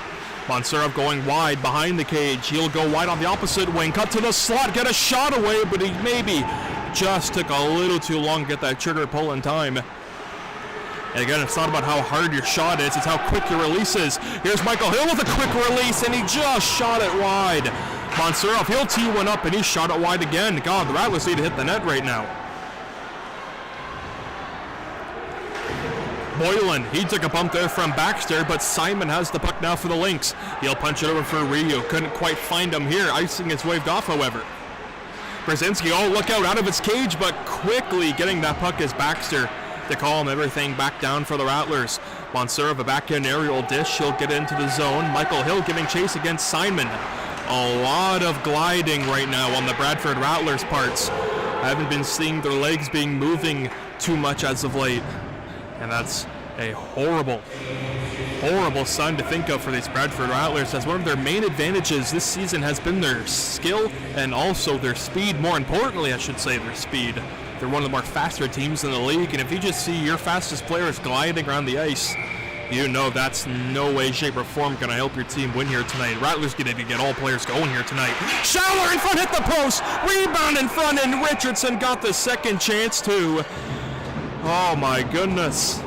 Mansurov going wide behind the cage. He'll go wide on the opposite wing, cut to the slot, get a shot away, but he maybe just took a little too long to get that trigger pull in time. And again, it's not about how hard your shot is, it's how quick your release is. Here's Michael Hill with a quick release, and he just shot it wide. Mansurov, he'll tee one up, and he shot it wide again. God, the Rattlers need to hit the net right now. Boylan, he took a bump there from Baxter, but Simon has the puck now for the Lynx. He'll punch it over for Rio. Couldn't quite find him here. Icing is waved off, however. Brzezinski, oh, look out of its cage, but quickly getting that puck is Baxter to calm everything back down for the Rattlers. Mansurov, a backhand aerial dish. He'll get into the zone. Michael Hill giving chase against Simon. A lot of gliding right now on the Bradford Rattlers' parts. I haven't been seeing their legs being moving too much as of late. And that's a horrible, horrible sign to think of for these Bradford Rattlers, as one of their main advantages this season has been their skill and also their speed. More importantly, I should say, their speed. They're one of the more faster teams in the league, and if you just see your fastest players gliding around the ice, you know that's no way, shape, or form going to help your team win here tonight. Rattlers get to get all players going here tonight. Schauer in front, hit the post, rebound in front, and Richardson got the second chance too. Oh my goodness.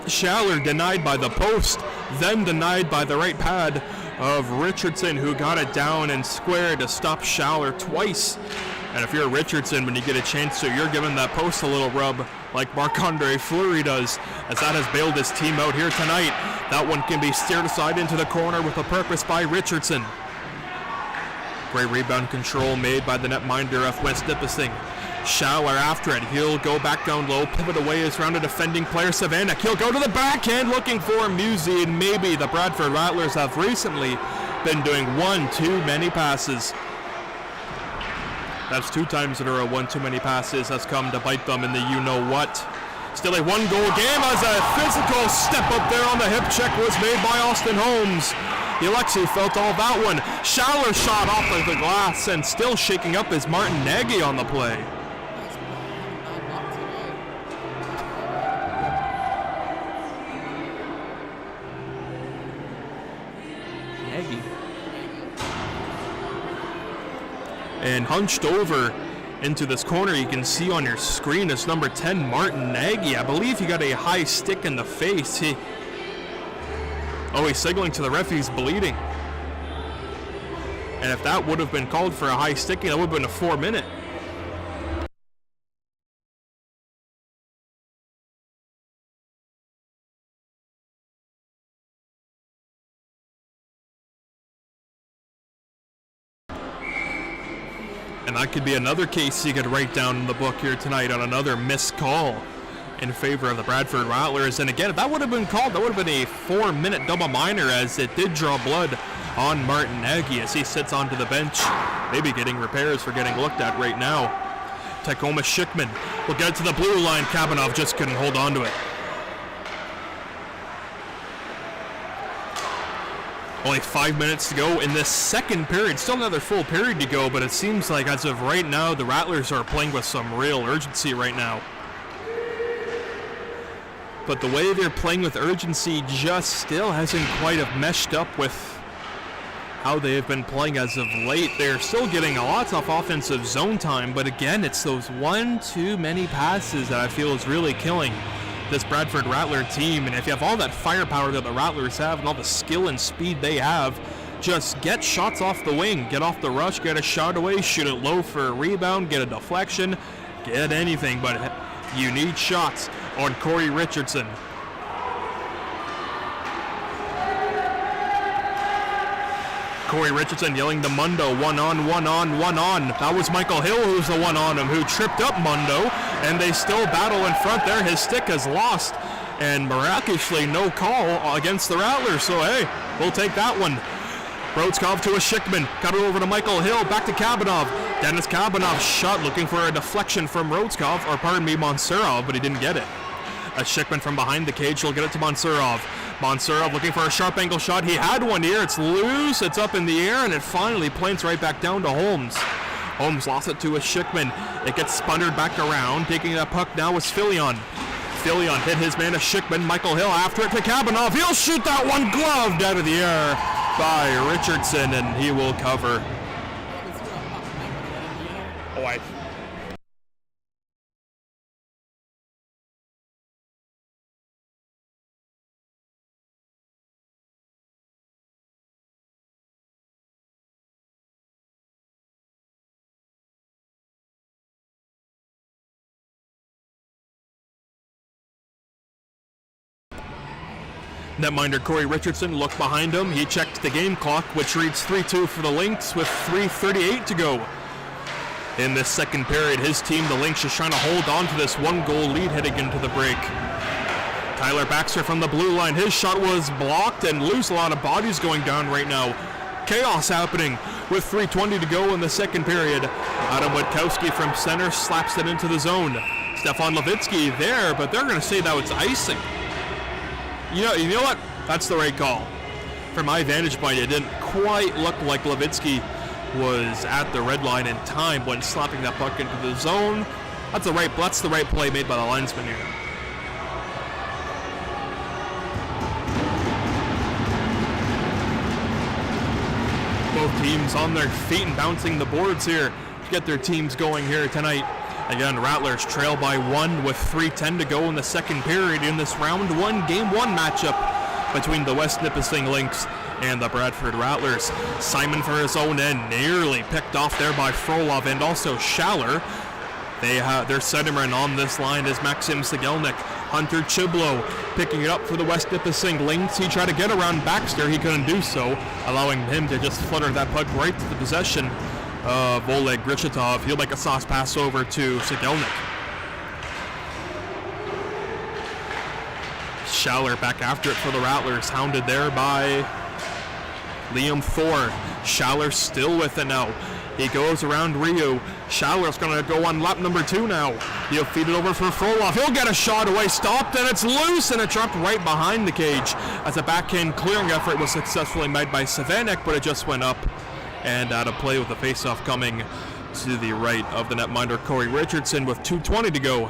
Schaller denied by the post, then denied by the right pad of Richardson, who got it down and square to stop Schaller twice. And if you're Richardson, when you get a chance to, you're giving that post a little rub like Marc-Andre Fleury does, as that has bailed his team out here tonight. That one can be steered aside into the corner with a purpose by Richardson. Great rebound control made by the netminder of West Nippising. Schaller after it. He'll go back down low, pivot away his rounded defending player Savannah. He'll go to the backhand looking for Musi, and maybe the Bradford Rattlers have recently been doing one too many passes. That's 2 times in a row, one too many passes has come to bite them in the you-know-what. Still a 1-goal game as a physical step up there on the hip check was made by Austin Holmes. Alexei felt all that one. Schaller shot off of the glass, and still shaking up is Martin Nagy on the play. Nagy. And hunched over into this corner, you can see on your screen is number 10, Martin Nagy. I believe he got a high stick in the face. He's signaling to the ref he's bleeding. And if that would have been called for a high sticking, that would have been a 4-minute. And that could be another case you could write down in the book here tonight on another missed call in favor of the Bradford Rattlers. And again, if that would have been called, that would have been a 4-minute double minor, as it did draw blood on Martin Nagy as he sits onto the bench, maybe getting repairs for getting looked at right now. Tacoma Schickman will get it to the blue line. Kabanov just couldn't hold on to it. Only 5 minutes to go in this second period. Still another full period to go, but it seems like as of right now, the Rattlers are playing with some real urgency right now. But the way they're playing with urgency just still hasn't quite have meshed up with how they have been playing as of late. They're still getting a lot of offensive zone time, but again, it's those one too many passes that I feel is really killing this Bradford Rattler team. And if you have all that firepower that the Rattlers have and all the skill and speed they have, just get shots off the wing, get off the rush, get a shot away, shoot it low for a rebound, get a deflection, get anything, but you need shots on Corey Richardson. Corey Richardson yelling to Mundo, one on. That was Michael Hill who's the one on him, who tripped up Mundo, and they still battle in front there. His stick is lost, and miraculously no call against the Rattlers, so hey, we'll take that one. Rotskov to a Schickman, got it over to Michael Hill, back to Kabanov. Dennis Kabanov shot, looking for a deflection from Rotskov, or pardon me, Monserov, but he didn't get it. A Schickman from behind the cage will get it to Monserov. Monserov looking for a sharp angle shot. He had one here. It's loose. It's up in the air, and it finally plants right back down to Holmes. Holmes lost it to a Schickman. It gets sputtered back around. Taking that puck now is Filion. Filion hit his man, a Schickman. Michael Hill after it to Kabanov. He'll shoot that one, gloved out of the air by Richardson, and he will cover. Oh, Netminder Corey Richardson looked behind him. He checked the game clock, which reads 3-2 for the Lynx with 3:38 to go. In this second period, his team, the Lynx, is trying to hold on to this one-goal lead heading into the break. Tyler Baxter from the blue line. His shot was blocked and loose. A lot of bodies going down right now. Chaos happening with 3:20 to go in the second period. Adam Witkowski from center slaps it into the zone. Stefan Levitsky there, but they're going to say that was icing. You know what? That's the right call. From my vantage point, it didn't quite look like Levitsky was at the red line in time when slapping that puck into the zone. That's the right play made by the linesman here. Both teams on their feet and bouncing the boards here to get their teams going here tonight. Again, Rattlers trail by 1 with 3:10 to go in the second period in this round 1, game 1 matchup between the West Nippising Lynx and the Bradford Rattlers. Simon for his own end, nearly picked off there by Frolov and also Schaller. Their centerman on this line is Maxim Sigelnik. Hunter Chiblo picking it up for the West Nippising Lynx. He tried to get around Baxter, he couldn't do so, allowing him to just flutter that puck right to the possession of Oleg Grichetov. He'll make a sauce pass over to Sigelnik. Schaller back after it for the Rattlers, hounded there by Liam Thor. Schaller still with it now. He goes around Ryu. Schaller's going to go on lap number 2 now. He'll feed it over for Frolov. He'll get a shot away, stopped, and it's loose, and it dropped right behind the cage as a backhand clearing effort was successfully made by Savanek, but it just went up and out of play with the faceoff coming to the right of the netminder Corey Richardson with 2:20 to go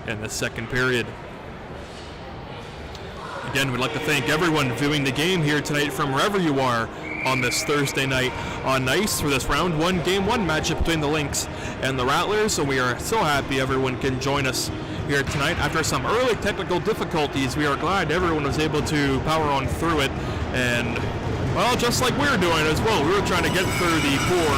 in the second period. Again, we'd like to thank everyone viewing the game here tonight from wherever you are on this Thursday night on ice for this round 1, game 1 matchup between the Lynx and the Rattlers. So we are so happy everyone can join us here tonight. After some early technical difficulties, we are glad everyone was able to power on through it, and Well, just like we're doing as well. We were trying to get through the poor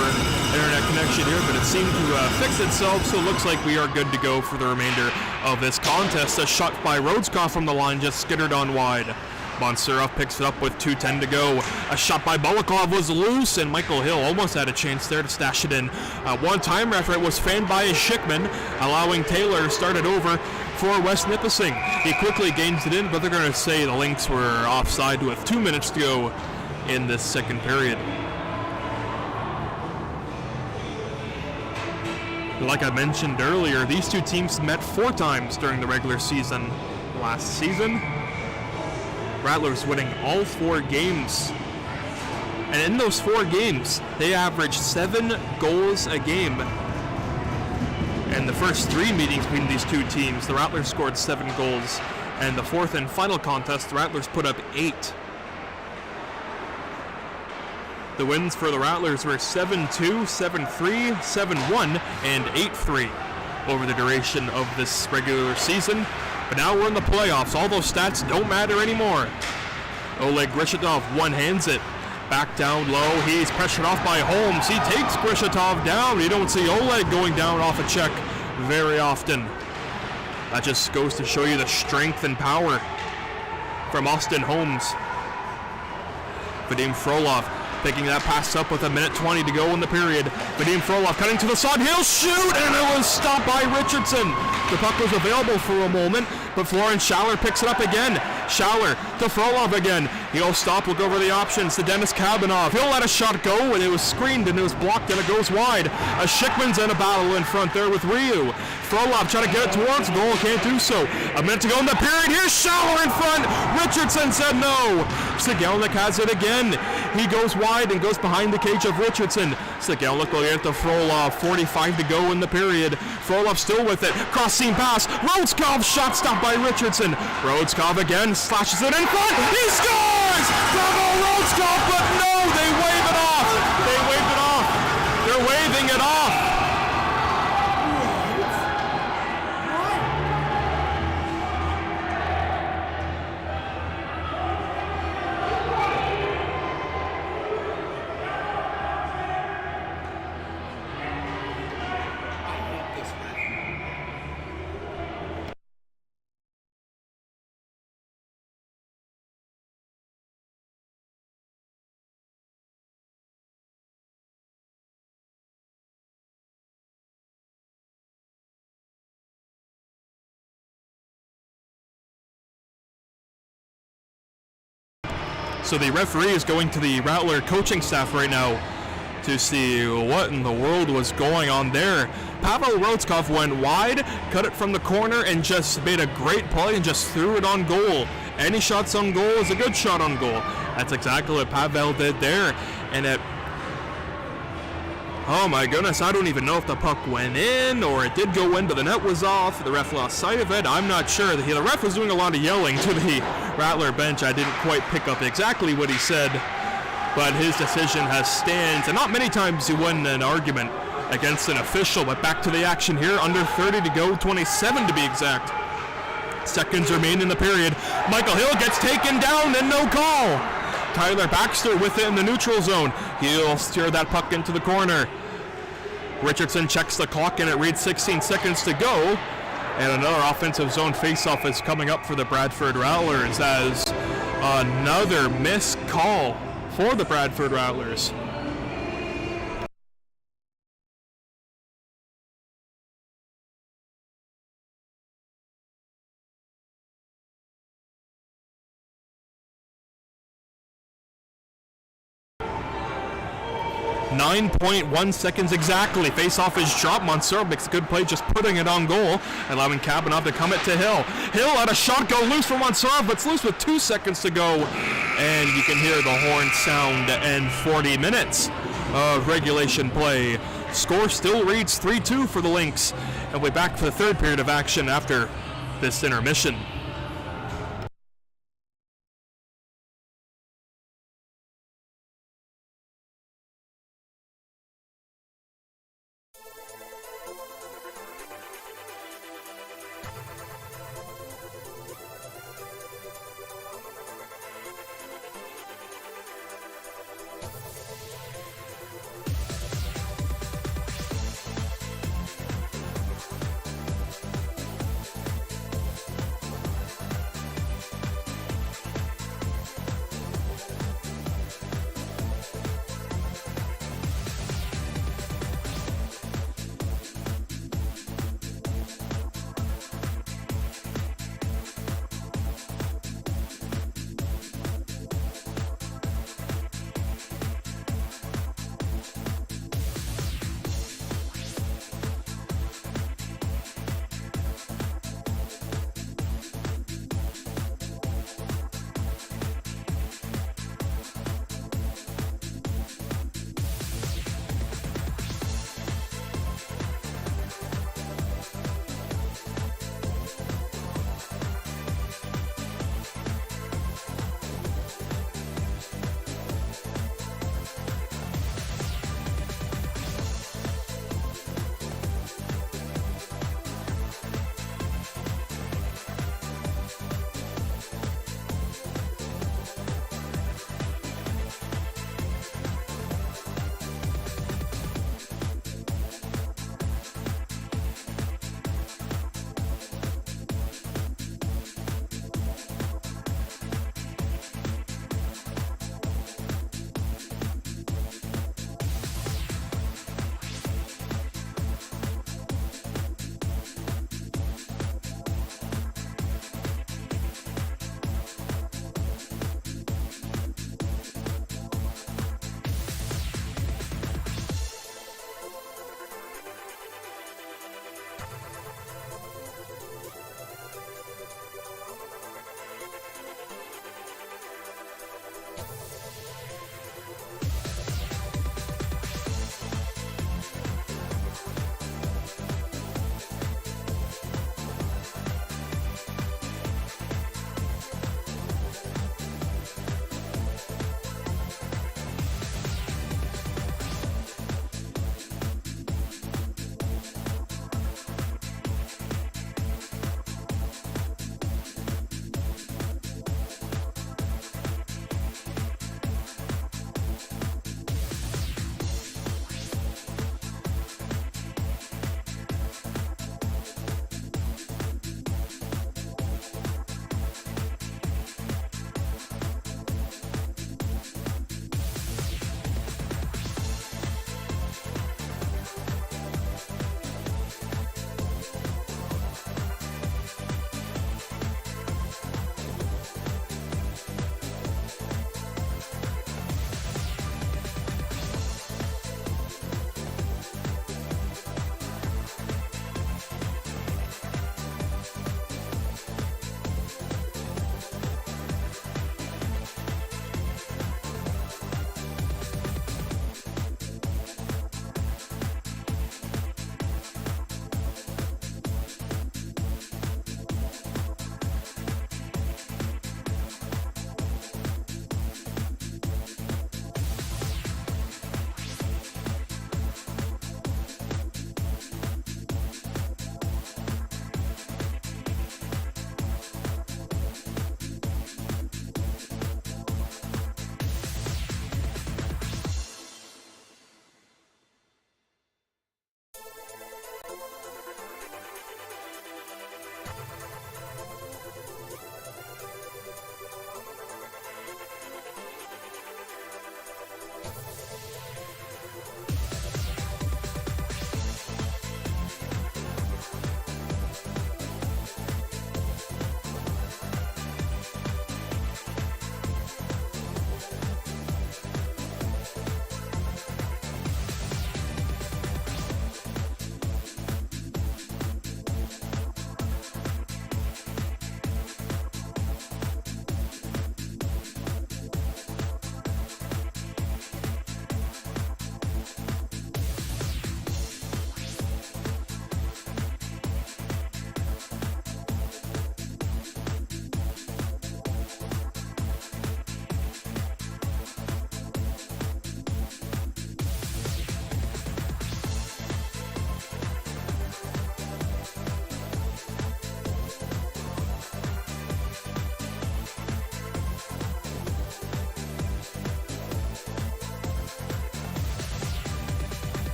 internet connection here, but it seemed to fix itself, so it looks like we are good to go for the remainder of this contest. A shot by Rhodeskoff from the line just skittered on wide. Montserrat picks it up with 2:10 to go. A shot by Bolakov was loose, and Michael Hill almost had a chance there to stash it in. One time effort was fanned by Schickman, allowing Taylor to start it over for West Nippising. He quickly gains it in, but they're going to say the Lynx were offside with 2 minutes to go in this second period. Like I mentioned earlier, these two teams met 4 times during the regular season last season. Rattlers winning all 4 games. And in those 4 games, they averaged 7 goals a game. And the first 3 meetings between these two teams, the Rattlers scored 7 goals. And the fourth and final contest, the Rattlers put up 8. The wins for the Rattlers were 7-2, 7-3, 7-1, and 8-3 over the duration of this regular season. But now we're in the playoffs. All those stats don't matter anymore. Oleg Grishatov one-hands it. Back down low. He's pressured off by Holmes. He takes Grishatov down. You don't see Oleg going down off a check very often. That just goes to show you the strength and power from Austin Holmes. Vadim Frolov picking that pass up with 1:20 to go in the period. Vadim Frolov cutting to the side. He'll shoot, and it was stopped by Richardson. The puck was available for a moment, but Florence Schaller picks it up again. Schaller to Frolov again. He'll stop, look over the options to Dennis Kabanov. He'll let a shot go, and it was screened, and it was blocked, and it goes wide. Schickman's in a battle in front there with Ryu. Frolov trying to get it towards goal, can't do so. 1 minute to go in the period. Here's Schaller in front. Richardson said no. Sigelnik has it again. He goes wide and goes behind the cage of Richardson. Sigelnik will get to Frolov. 45 to go in the period. Frolov still with it. Cross seam pass. Rhodeskoff shot stopped by Richardson. Rhodeskoff again slashes it in front. He scores! Bravo Rhodeskoff, but no, they wave it off. They wave it off. They're waving it off. So the referee is going to the Rattler coaching staff right now to see what in the world was going on there. Pavel Rhodeskoff went wide, cut it from the corner, and just made a great play and just threw it on goal. Any shots on goal is a good shot on goal. That's exactly what Pavel did there. And it, oh my goodness, I don't even know if the puck went in or it did go in, but the net was off. The ref lost sight of it. I'm not sure. The ref was doing a lot of yelling to the Rattler bench. I didn't quite pick up exactly what he said, but his decision has stands. And not many times you win an argument against an official, but back to the action here. Under 30 to go, 27 to be exact. Seconds remain in the period. Michael Hill gets taken down and no call. Tyler Baxter with it in the neutral zone. He'll steer that puck into the corner. Richardson checks the clock and it reads 16 seconds to go. And another offensive zone faceoff is coming up for the Bradford Rattlers as another missed call for the Bradford Rattlers. .1 seconds exactly. Face-off is dropped. Montserrat makes a good play, just putting it on goal, allowing Kabanov to come it to Hill. Hill had a shot go loose for Montserrat, but it's loose with 2 seconds to go. And you can hear the horn sound and 40 minutes of regulation play. Score still reads 3-2 for the Lynx. And we're back for the third period of action after this intermission.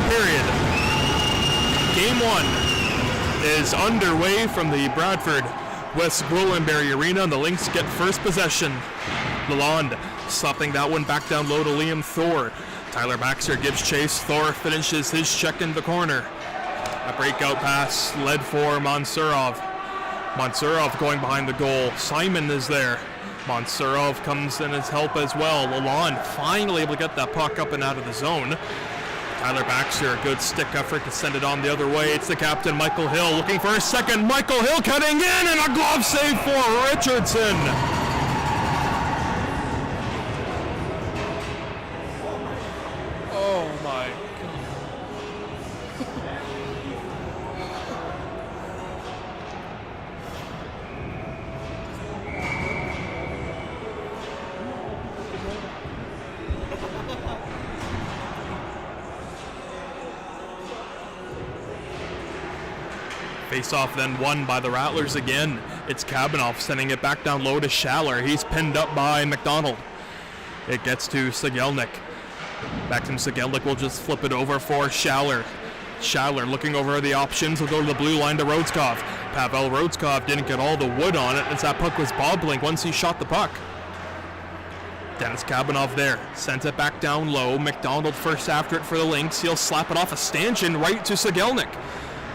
period. Game 1 is underway from the Bradford West Gwillimbury Arena, and the Lynx get first possession. Lalonde slapping that one back down low to Liam Thor. Tyler Baxter gives chase. Thor finishes his check in the corner. A breakout pass led for Mansurov. Mansurov going behind the goal. Simon is there. Mansurov comes in as help as well. Lalonde finally able to get that puck up and out of the zone. Tyler Baxter, a good stick effort to send it on the other way. It's the captain, Michael Hill, looking for a second. Michael Hill cutting in, and a glove save for Richardson. Oh my Face-off then won by the Rattlers again. It's Kabanoff sending it back down low to Schaller. He's pinned up by McDonald. It gets to Sigelnik. Maxim Sigelnik will just flip it over for Schaller. Schaller looking over the options. Will go to the blue line to Rhodeskov. Pavel Rhodeskov didn't get all the wood on it as that puck was bobbling once he shot the puck. Dennis Kabanoff there. Sends it back down low. McDonald first after it for the Lynx. He'll slap it off a stanchion right to Sigelnik.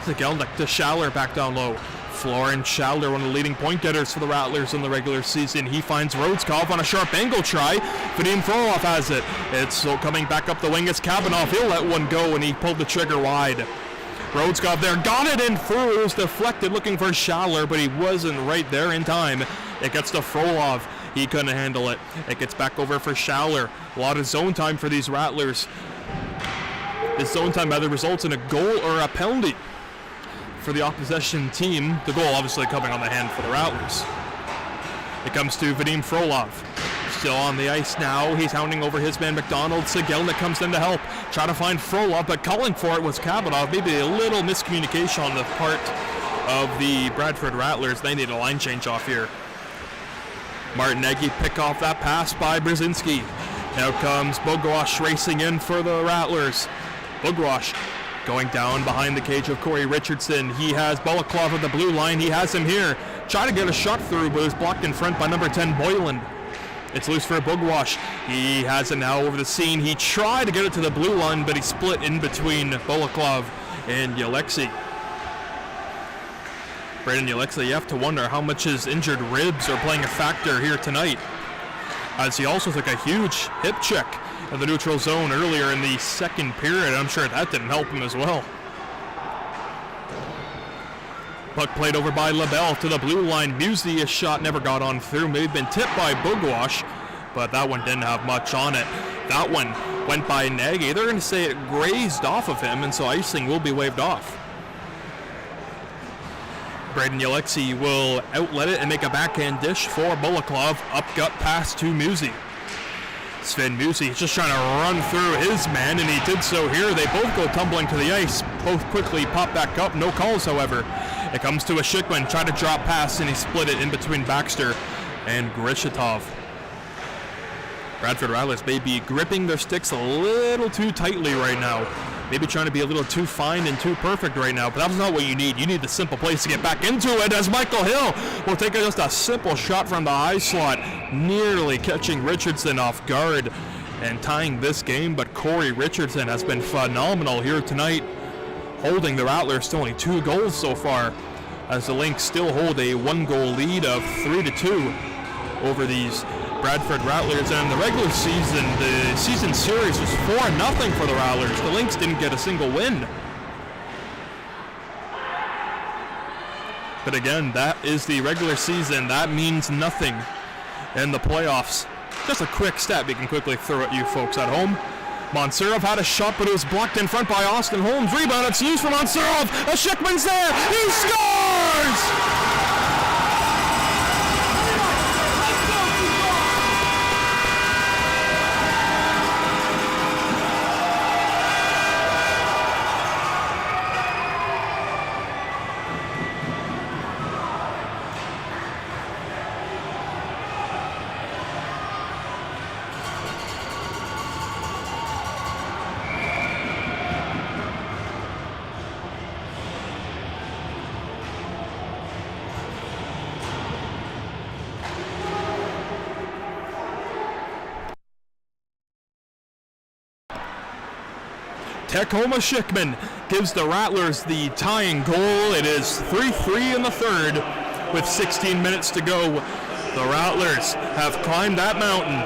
Sigelnik to Schaller back down low. Florence Schaller, one of the leading point getters for the Rattlers in the regular season. He finds Rhodeskov on a sharp angle try. Vadim Frolov has it. It's still coming back up the wing. It's Kabanoff. He'll let one go, and he pulled the trigger wide. Rhodeskov there. Got it in through. It was deflected looking for Schaller, but he wasn't right there in time. It gets to Frolov. He couldn't handle it. It gets back over for Schaller. A lot of zone time for these Rattlers. This zone time either results in a goal or a penalty for the opposition team. The goal obviously coming on the hand for the Rattlers. It comes to Vadim Frolov. Still on the ice now. He's hounding over his man McDonald. Sigelnik comes in to help. Try to find Frolov, but calling for it was Kabanoff. Maybe a little miscommunication on the part of the Bradford Rattlers. They need a line change off here. Martin Nagy pick off that pass by Brzezinski. Now comes Bogwash racing in for the Rattlers. Bogwash going down behind the cage of Corey Richardson. He has Balaklov at the blue line. He has him here. Try to get a shot through, but is blocked in front by number 10, Boylan. It's loose for Bogwash. He has it now over the scene. He tried to get it to the blue line, but he split in between Balaklov and Alexei. Brandon Alexei, you have to wonder how much his injured ribs are playing a factor here tonight, as he also took a huge hip check in the neutral zone earlier in the second period. I'm sure that didn't help him as well. Puck played over by LaBelle to the blue line. Musi, a shot never got on through. May have been tipped by Bogwash, but that one didn't have much on it. That one went by Nagy. They're going to say it grazed off of him, and so icing will be waved off. Braden Alexei will outlet it and make a backhand dish for Balaklov. Up gut pass to Musi. Sven Musi just trying to run through his man, and he did so here. They both go tumbling to the ice. Both quickly pop back up. No calls, however. It comes to a Shikman. Tried to drop pass, and he split it in between Baxter and Grishitov. Bradford Rattlers may be gripping their sticks a little too tightly right now. Maybe trying to be a little too fine and too perfect right now, but that's not what you need. You need the simple place to get back into it, as Michael Hill will take just a simple shot from the high slot, nearly catching Richardson off guard and tying this game. But Corey Richardson has been phenomenal here tonight, holding the Rattlers to only 2 goals so far, as the Lynx still hold a 1-goal lead of 3-2 over these Bradford Rattlers. And in the regular season, the season series was 4-0 for the Rattlers. The Lynx didn't get a single win. But again, that is the regular season. That means nothing in the playoffs. Just a quick stat we can quickly throw at you folks at home. Mansurov had a shot, but it was blocked in front by Austin Holmes. Rebound, it's loose for Mansurov. A Shikman's there. He scores! Tacoma Schickman gives the Rattlers the tying goal. It is 3-3 in the third with 16 minutes to go. The Rattlers have climbed that mountain.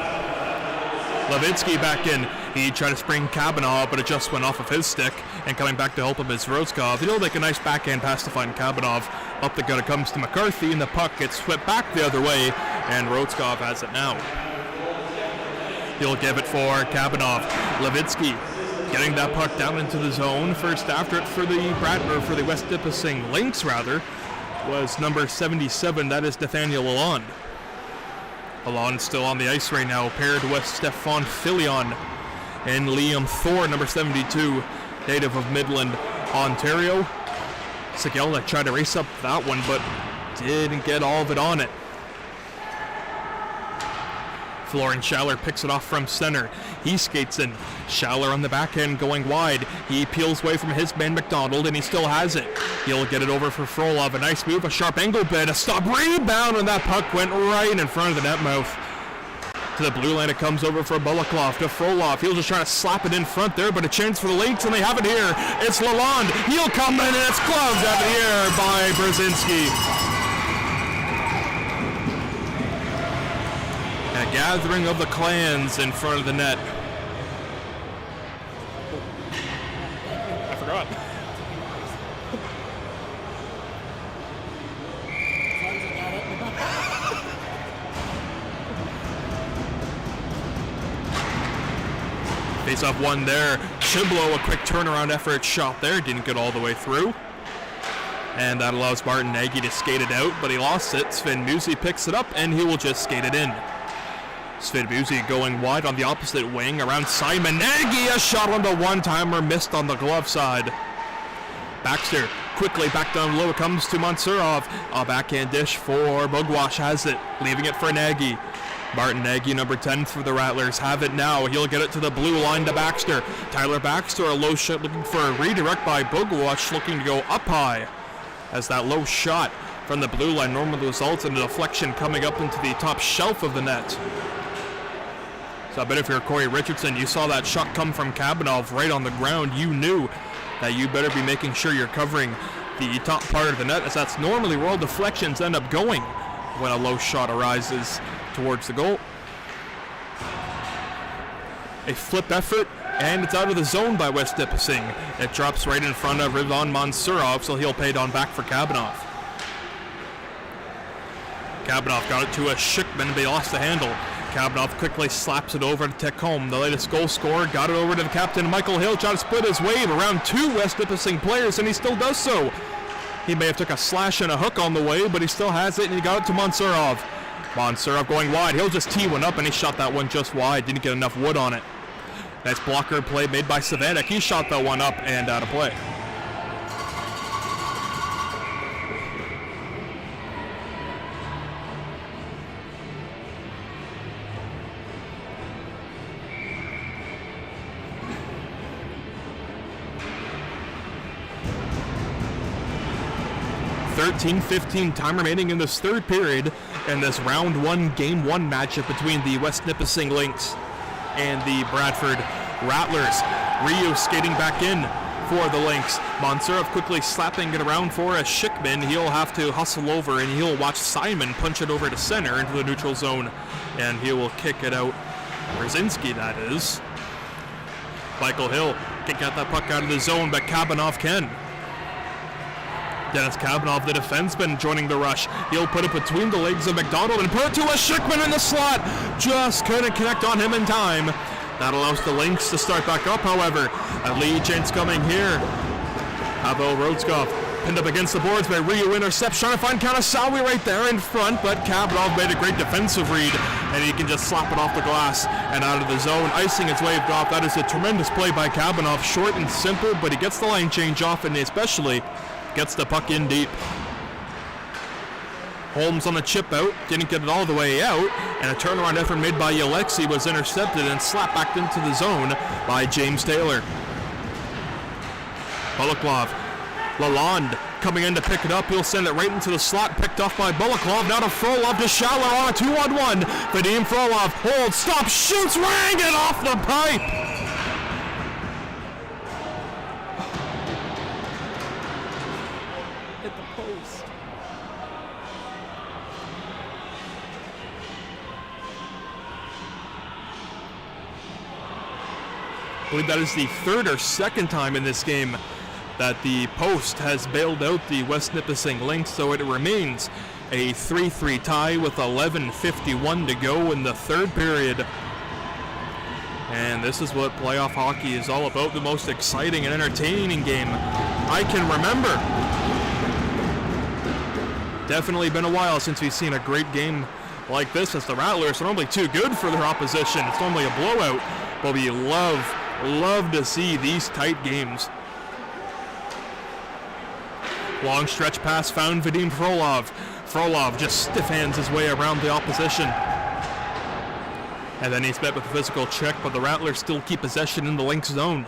Levitsky back in. He tried to spring Kavanaugh, but it just went off of his stick. And coming back to help him is Rotzkov. He'll make a nice backhand pass to find Kavanaugh. Up the gut it comes to McCarthy, and the puck gets whipped back the other way, and Rotzkov has it now. He'll give it for Kavanaugh. Levitsky getting that puck down into the zone. First after it for the West Nippising Lynx, was number 77. That is Nathaniel Lalonde. Lalonde still on the ice right now, paired with Stefan Filion and Liam Thor, number 72, native of Midland, Ontario. Sigelnik tried to race up that one, but didn't get all of it on it. Florian Schaller picks it off from center. He skates in. Schaller on the backhand going wide. He peels away from his man McDonald, and he still has it. He'll get it over for Frolov. A nice move, a sharp angle bid, a stop rebound, and that puck went right in front of the net mouth. To the blue line, it comes over for Balaklov to Frolov. He'll just try to slap it in front there, but a chance for the Lynx, and they have it here. It's Lalonde. He'll come in, and it's gloved out of the air by Brzezinski. A gathering of the clans in front of the net. I forgot. Face off one there. Chiblo, a quick turnaround effort shot there. Didn't get all the way through. And that allows Martin Nagy to skate it out, but he lost it. Sven Musi picks it up, and he will just skate it in. Sven Musi going wide on the opposite wing around Simon Nagy. A shot on the one-timer, missed on the glove side. Baxter quickly back down low. It comes to Mansurov. A backhand dish for Bugwash has it, leaving it for Nagy. Martin Nagy, number 10 for the Rattlers, have it now. He'll get it to the blue line to Baxter. Tyler Baxter, a low shot looking for a redirect by Bugwash, looking to go up high. As that low shot from the blue line normally results in a deflection coming up into the top shelf of the net. So I bet if you're Corey Richardson, you saw that shot come from Kavanaugh right on the ground, you knew that you better be making sure you're covering the top part of the net, as that's normally where all deflections end up going when a low shot arises towards the goal. A flip effort, and it's out of the zone by West Nipissing. It drops right in front of Rivan Mansurov, so he'll pay it on back for Kavanaugh. Kavanaugh got it to a Schickman, but he lost the handle. Kavanaugh quickly slaps it over to Tecom, the latest goal scorer. Got it over to the captain, Michael Hill, trying to split his wave around two West Nipissing players, and he still does so. He may have took a slash and a hook on the way, but he still has it, and he got it to Mansurov. Mansurov going wide. He'll just tee one up, and he shot that one just wide. Didn't get enough wood on it. Nice blocker play made by Savanek. He shot that one up and out of play. .15 time remaining in this third period in this round one, game one matchup between the West Nipissing Lynx and the Bradford Rattlers. Rio skating back in for the Lynx. Mansurov quickly slapping it around for a Schickman. He'll have to hustle over, and he'll watch Simon punch it over to center into the neutral zone, and he will kick it out. Brzezinski, that is. Michael Hill can't get that puck out of the zone, but Kavanaugh can. Dennis Kavanaugh, the defenseman, joining the rush. He'll put it between the legs of McDonald and put it to a Schickman in the slot. Just couldn't connect on him in time. That allows the Lynx to start back up, however. A lead chance coming here. Pavel Rotzkov pinned up against the boards, but Ryu intercepts, trying to find Kanasawi right there in front, but Kavanaugh made a great defensive read, and he can just slap it off the glass and out of the zone, icing its waved off. That is a tremendous play by Kavanaugh. Short and simple, but he gets the line change off, and especially gets the puck in deep. Holmes on the chip out, didn't get it all the way out, and a turnaround effort made by Alexi was intercepted and slapped back into the zone by James Taylor. Balaklov, Lalonde coming in to pick it up. He'll send it right into the slot, picked off by Balaklov. Now to Frolov, to Schaller on a 2-on-1. Vadim Frolov holds, stops, shoots, rang it off the pipe. post. I believe that is the third or second time in this game that the post has bailed out the West Nippising Lynx, so it remains a 3-3 tie with 11:51 to go in the third period. And this is what playoff hockey is all about, the most exciting and entertaining game I can remember. Definitely been a while since we've seen a great game like this, as the Rattlers are normally too good for their opposition. It's normally a blowout, but we love to see these tight games. Long stretch pass found Vadim Frolov. Frolov just stiff hands his way around the opposition. And then he's met with a physical check, but the Rattlers still keep possession in the Lynx zone.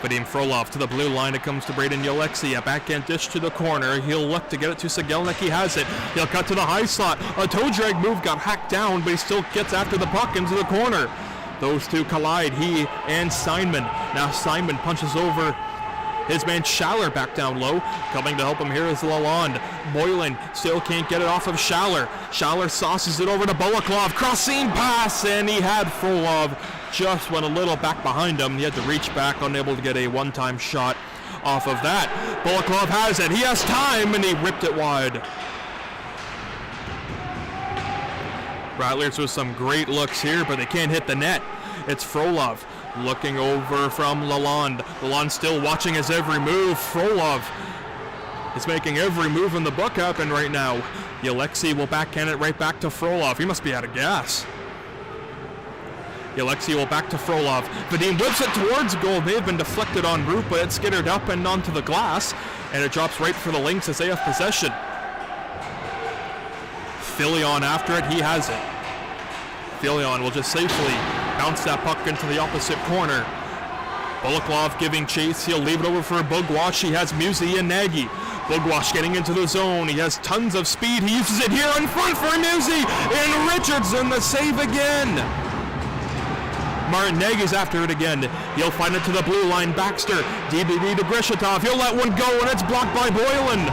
Vadim Frolov to the blue line. It comes to Braden Yalexi. A backhand dish to the corner. He'll look to get it to Sigelnik. He has it. He'll cut to the high slot. A toe drag move got hacked down, but he still gets after the puck into the corner. Those two collide, he and Simon. Now Simon punches over his man Schaller back down low. Coming to help him here is Lalonde. Boylan still can't get it off of Schaller. Schaller sauces it over to Bolaklov. Crossing pass, and he had Frolov. Just went a little back behind him. He had to reach back, unable to get a one-time shot off of that. Bolaklov has it. He has time, and he ripped it wide. Rattlers with some great looks here, but they can't hit the net. It's Frolov looking over from Lalonde. Lalonde still watching his every move. Frolov is making every move in the book happen right now. Yalexi will backhand it right back to Frolov. He must be out of gas. Yalexi will back to Frolov. Vadim whips it towards goal. May have been deflected en route, but it skittered up and onto the glass, and it drops right for the Lynx as they have possession. Filion after it. He has it. Filion will just safely bounce that puck into the opposite corner. Bolaklov giving chase. He'll leave it over for Bugwash. He has Musi and Nagy. Bugwash getting into the zone. He has tons of speed. He uses it here in front for Musi. And Richardson the save again. Martin Nagy's after it again. He'll find it to the blue line. Baxter. DBD to Grishatov. He'll let one go, and it's blocked by Boylan.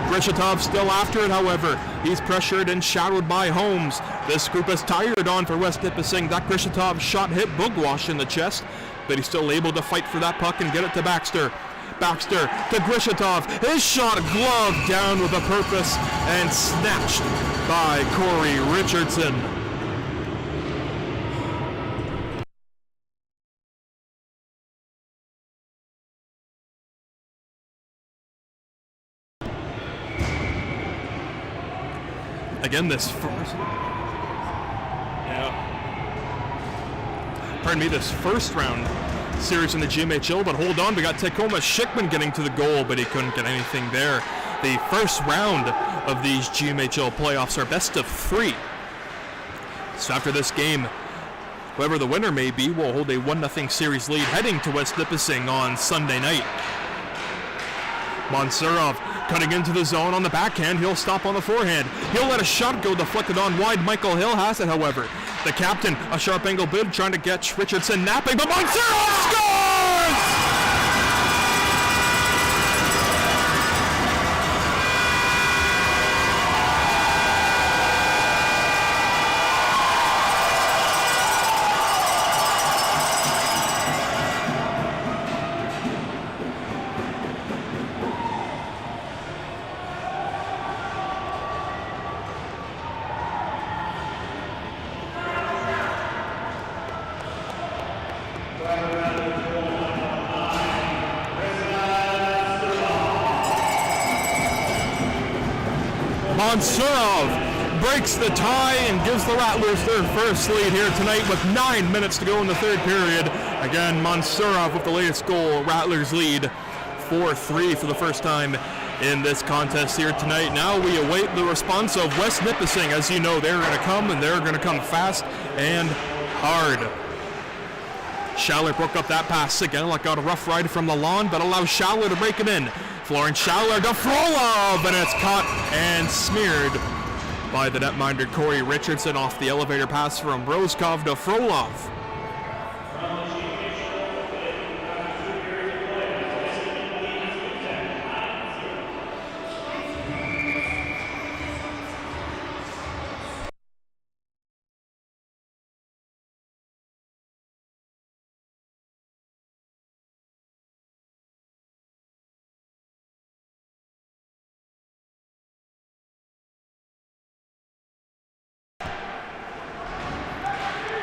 Grishatov still after it, however. He's pressured and shadowed by Holmes. This group is tired on for West Nippising. That Grishatov shot hit Bugwash in the chest, but he's still able to fight for that puck and get it to Baxter. Baxter to Grishatov. His shot gloved down with a purpose and snatched by Corey Richardson. Again, this first round series in the GMHL, but hold on, we got Tacoma Schickman getting to the goal, but he couldn't get anything there. The first round of these GMHL playoffs are best of 3. So after this game, whoever the winner may be will hold a 1-0 series lead heading to West Nippising on Sunday night. Mansurov cutting into the zone on the backhand. He'll stop on the forehand. He'll let a shot go deflected on wide. Michael Hill has it, however. The captain, a sharp angle bid, trying to catch Richardson napping, but Mansurov scores! Mansurov breaks the tie and gives the Rattlers their first lead here tonight with 9 minutes to go in the third period. Again, Mansurov with the latest goal. Rattlers lead 4-3 for the first time in this contest here tonight. Now we await the response of West Nippising. As you know, they're going to come, and they're going to come fast and hard. Schaller broke up that pass again, like got a rough ride from the lawn, but allows Schaller to break it in. Florence Schaller to Frolov, and it's caught and smeared by the netminder Corey Richardson off the elevator pass from Roscoff to Frolov.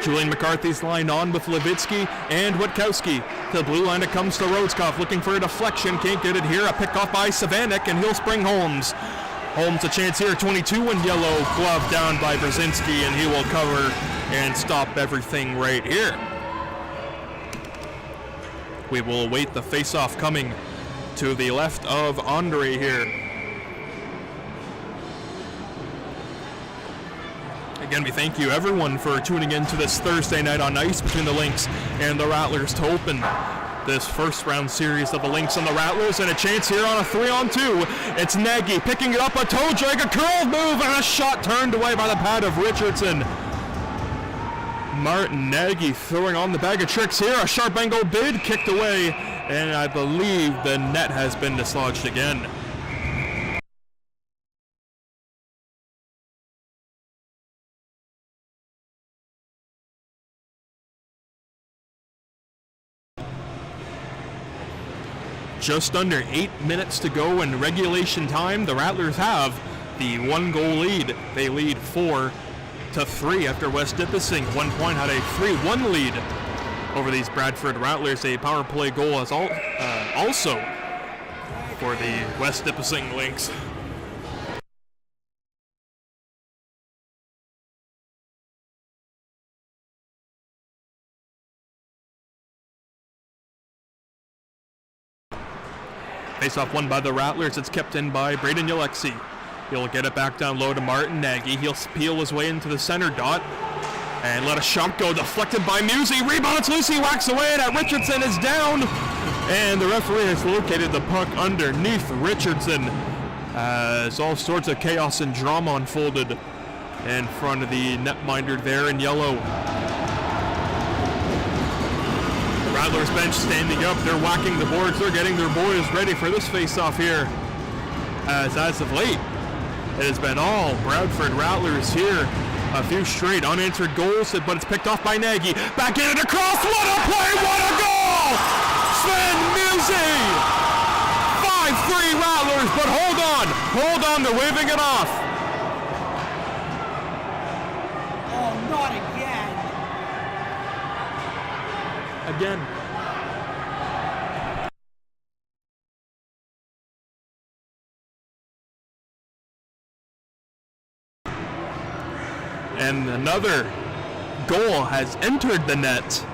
Julian McCarthy's line on with Levitsky and Witkowski. To the blue line it comes to Rodskov, looking for a deflection, can't get it here. A pick off by Savanek, and he'll spring Holmes. Holmes a chance here, 22 in yellow, glove down by Brzezinski, and he will cover and stop everything right here. We will await the face-off coming to the left of Andre here. Again, we thank you everyone for tuning in to this Thursday night on ice between the Lynx and the Rattlers to open this first round series of the Lynx and the Rattlers, and a chance here on a 3-on-2. It's Nagy picking it up, a toe drag, a curl move, and a shot turned away by the pad of Richardson. Martin Nagy throwing on the bag of tricks here, a sharp angle bid kicked away, and I believe the net has been dislodged again. Just under 8 minutes to go in regulation time. The Rattlers have the 1-goal lead. They lead 4-3 after West Nippising. 1 point had a 3-1 lead over these Bradford Rattlers. A power play goal is also for the West Nippising Lynx. Face-off won by the Rattlers. It's kept in by Braden Yalexi. He'll get it back down low to Martin Nagy. He'll peel his way into the center dot and let a shot go, deflected by Musi. Rebound, it's Lucy, whacks away, and Richardson is down. And the referee has located the puck underneath Richardson as all sorts of chaos and drama unfolded in front of the netminder there in yellow. Rattlers bench standing up, they're whacking the boards, they're getting their boys ready for this face-off here. As of late, it has been all Bradford Rattlers here. A few straight unanswered goals, but it's picked off by Nagy. Back in and across, what a play, what a goal! Sven Musi! 5-3 Rattlers, but hold on, they're waving it off. Oh, not again. Again. And another goal has entered the net.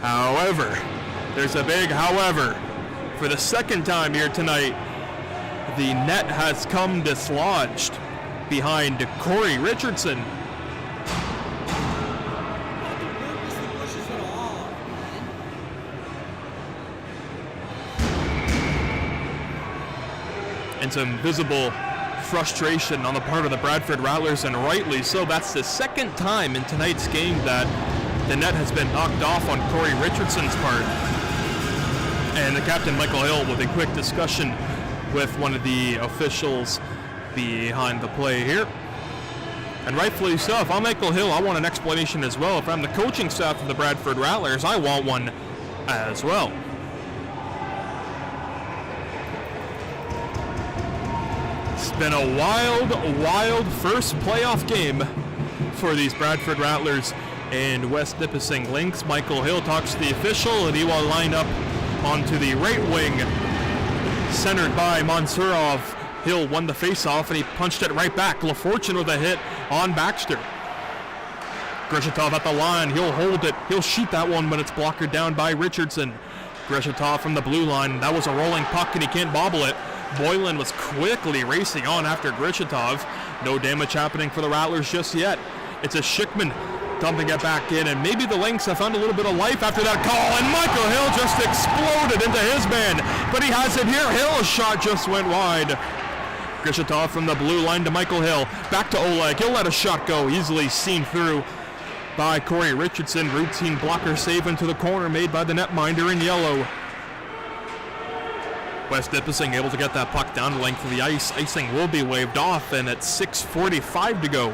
However, there's a big however. For the second time here tonight, the net has come dislodged behind Corey Richardson. And some visible frustration on the part of the Bradford Rattlers, and rightly so. That's the second time in tonight's game that the net has been knocked off on Corey Richardson's part. And the captain, Michael Hill, with a quick discussion with one of the officials behind the play here. And rightfully so. If I'm Michael Hill, I want an explanation as well. If I'm the coaching staff of the Bradford Rattlers, I want one as well. It's been a wild first playoff game for these Bradford Rattlers and West Nippising Lynx. Michael Hill talks to the official, and he will line up onto the right wing, centered by Mansurov. Hill won the face-off, and he punched it right back. LaFortune with a hit on Baxter. Grishatov at the line. He'll hold it. He'll shoot that one, but it's blocked down by Richardson. Grishatov from the blue line. That was a rolling puck, and he can't bobble it. Boylan was quickly racing on after Grishatov. No damage happening for the Rattlers just yet. It's a Schickman dumping it back in, and maybe the Lynx have found a little bit of life after that call, and Michael Hill just exploded into his man, but he has it here. Hill's shot just went wide. Grishatov from the blue line to Michael Hill. Back to Oleg. He'll let a shot go, easily seen through by Corey Richardson. Routine blocker save into the corner made by the netminder in yellow. West Nippising able to get that puck down the length of the ice. Icing will be waved off, and at 6:45 to go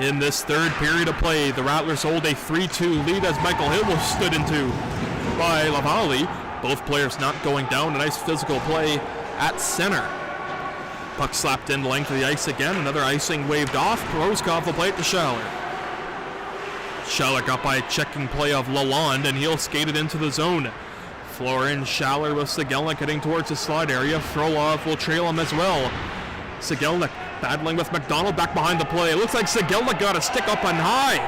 in this third period of play. The Rattlers hold a 3-2 lead as Michael Hill was stood into by Lavallee. Both players not going down. A nice physical play at center. Puck slapped in the length of the ice again. Another icing waved off. Roscoff will play it to Schaller. Schaller got by a checking play of Lalonde, and he'll skate it into the zone. Florin, Schaller with Sigelnik heading towards the slot area. Frolov will trail him as well. Sigelnik battling with McDonald back behind the play. It looks like Sigelnik got a stick up and high.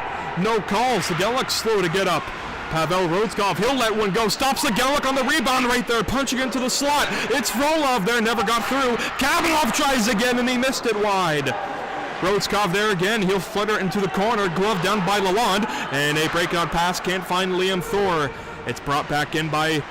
No call. Sigelnik slow to get up. Pavel Rodskov, he'll let one go. Stops Sigelnik on the rebound right there, punching into the slot. It's Frolov there, never got through. Kabanov tries again, and he missed it wide. Rodskov there again, he'll flutter into the corner, glove down by Lalonde, and a breakout pass, can't find Liam Thor. It's brought back in by,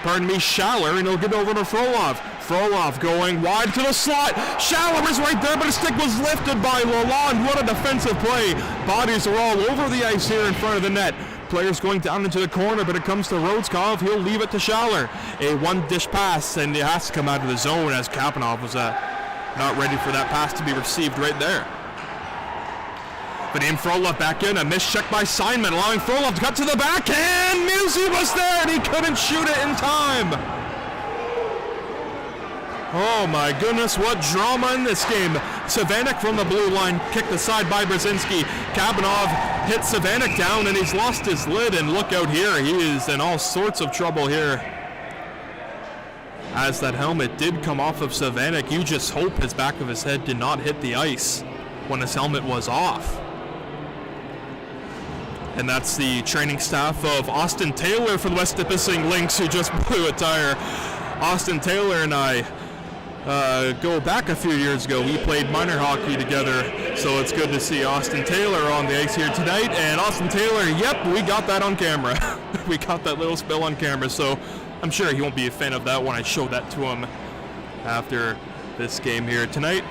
Schaller, and he'll get over to Frolov. Frolov going wide to the slot. Schaller is right there, but his stick was lifted by Lalonde. What a defensive play. Bodies are all over the ice here in front of the net. Players going down into the corner, but it comes to Rodskov. He'll leave it to Schaller. A one-dish pass, and it has to come out of the zone as Kapanov was not ready for that pass to be received right there. But in Frolov back in, a missed check by Simon, allowing Frolov to cut to the backhand. Musi was there, and he couldn't shoot it in time. Oh my goodness, what drama in this game. Savanek from the blue line, kicked aside by Brzezinski. Kabanov hit Savanek down, and he's lost his lid, and look out here, he is in all sorts of trouble here. As that helmet did come off of Savanek, you just hope his back of his head did not hit the ice when his helmet was off. And that's the training staff of Austin Taylor for the West Nippising Lynx, who just blew a tire. Austin Taylor and I go back a few years ago. We played minor hockey together, so it's good to see Austin Taylor on the ice here tonight. And Austin Taylor, yep, we got that on camera. We got that little spill on camera, so I'm sure he won't be a fan of that when I show that to him after this game here tonight.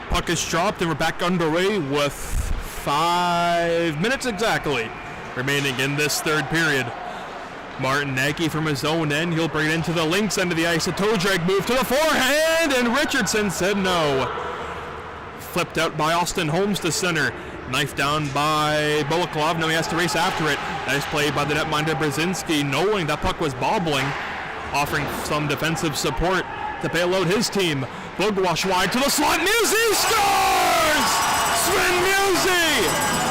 Puck is dropped, and we're back underway with 5 minutes exactly remaining in this third period. Martin Nagy from his own end, he'll bring it into the Lynx end of the ice. A toe drag move to the forehand, and Richardson said no. Flipped out by Austin Holmes to center. Knife down by Bolaklov, now he has to race after it. Nice play by the netminder Brzezinski, knowing that puck was bobbling, offering some defensive support to bail out his team. Bogwash wide to the slot. Musi scores! Sven Musi!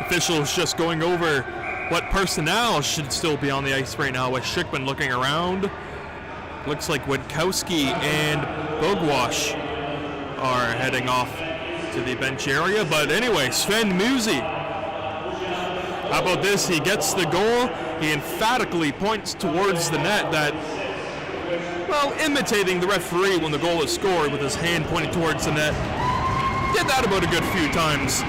Officials just going over what personnel should still be on the ice right now, with Schickman looking around. Looks like Witkowski and Bogwash are heading off to the bench area. But anyway, Sven Musi. How about this? He gets the goal. He emphatically points towards the net, that, well, imitating the referee when the goal is scored with his hand pointing towards the net. Did that about a good few times.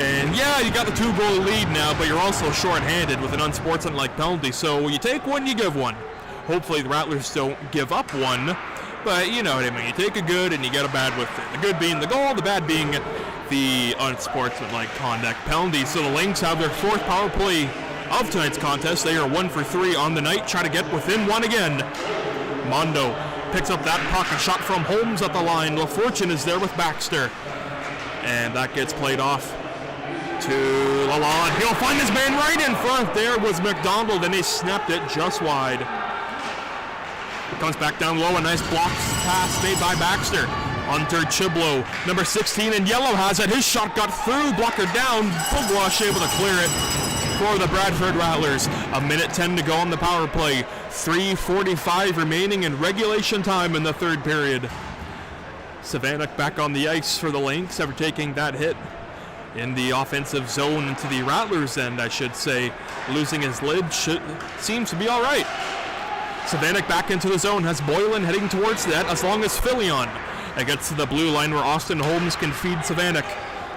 And yeah, you got the 2-goal lead now, but you're also short-handed with an unsportsmanlike penalty. So you take one, you give one. Hopefully the Rattlers don't give up one, but you know what I mean. You take a good and you get a bad with it. The good being the goal, the bad being the unsportsmanlike conduct penalty. So the Lynx have their fourth power play of tonight's contest. They are 1 for 3 on the night. Try to get within one again. Mondo picks up that puck. A shot from Holmes at the line. LaFortune is there with Baxter. And that gets played off to Lalonde. He'll find his man right in front. There was McDonald, and he snapped it just wide. Comes back down low. A nice block pass made by Baxter. Hunter Chiblo, number 16 in yellow, has it. His shot got through. Blocker down. Bugwash able to clear it for the Bradford Rattlers. 1:10 to go on the power play. 3:45 remaining in regulation time in the third period. Savannah back on the ice for the Lynx after taking that hit in the offensive zone into the Rattlers end, I should say. Losing his lid seems to be all right. Savannah back into the zone, has Boylan heading towards that as long as Filion. It gets to the blue line where Austin Holmes can feed Savannah.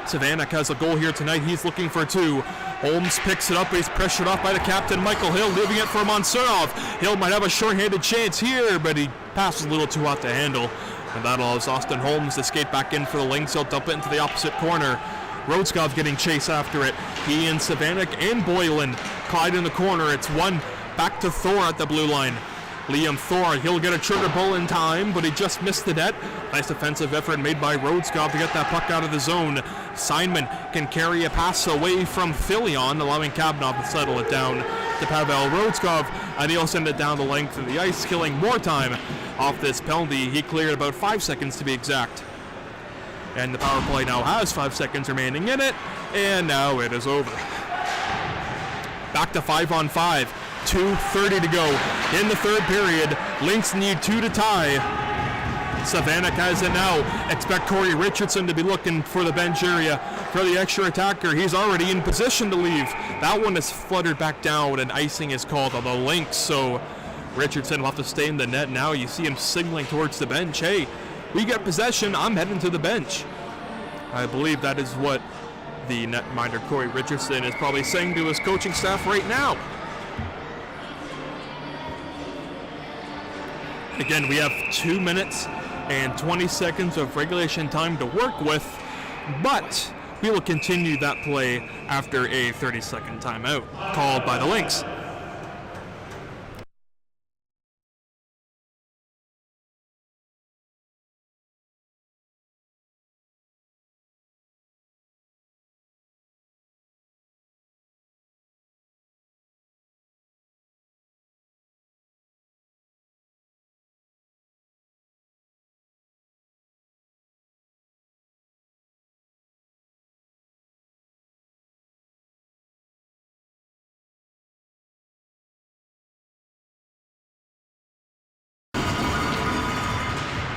Savannah has a goal here tonight. He's looking for 2. Holmes picks it up. He's pressured off by the captain, Michael Hill, leaving it for Monsurov. Hill might have a shorthanded chance here, but he passes a little too hot to handle. And that allows Austin Holmes to skate back in for the Lynx. He'll dump it into the opposite corner. Rodskov getting chase after it. He and Savannah and Boylan collide in the corner. It's one back to Thor at the blue line. Liam Thor, he'll get a trigger pull in time, but he just missed the net. Nice defensive effort made by Rodskov to get that puck out of the zone. Simon can carry a pass away from Filion, allowing Kabnov to settle it down to Pavel Rodskov, and he'll send it down the length of the ice, killing more time off this penalty. He cleared about 5 seconds to be exact. And the power play now has 5 seconds remaining in it, and now it is over. Back to 5-on-5. 2:30 to go in the third period. Lynx need 2 to tie. Savannah has it now. Expect Corey Richardson to be looking for the bench area for the extra attacker. He's already in position to leave. That one is fluttered back down, and icing is called on the Lynx, so Richardson will have to stay in the net now. You see him signaling towards the bench. Hey, we get possession. I'm heading to the bench. I believe that is what the netminder Corey Richardson is probably saying to his coaching staff right now. Again, we have 2 minutes and 20 seconds of regulation time to work with, but we will continue that play after a 30-second timeout called by the Lynx.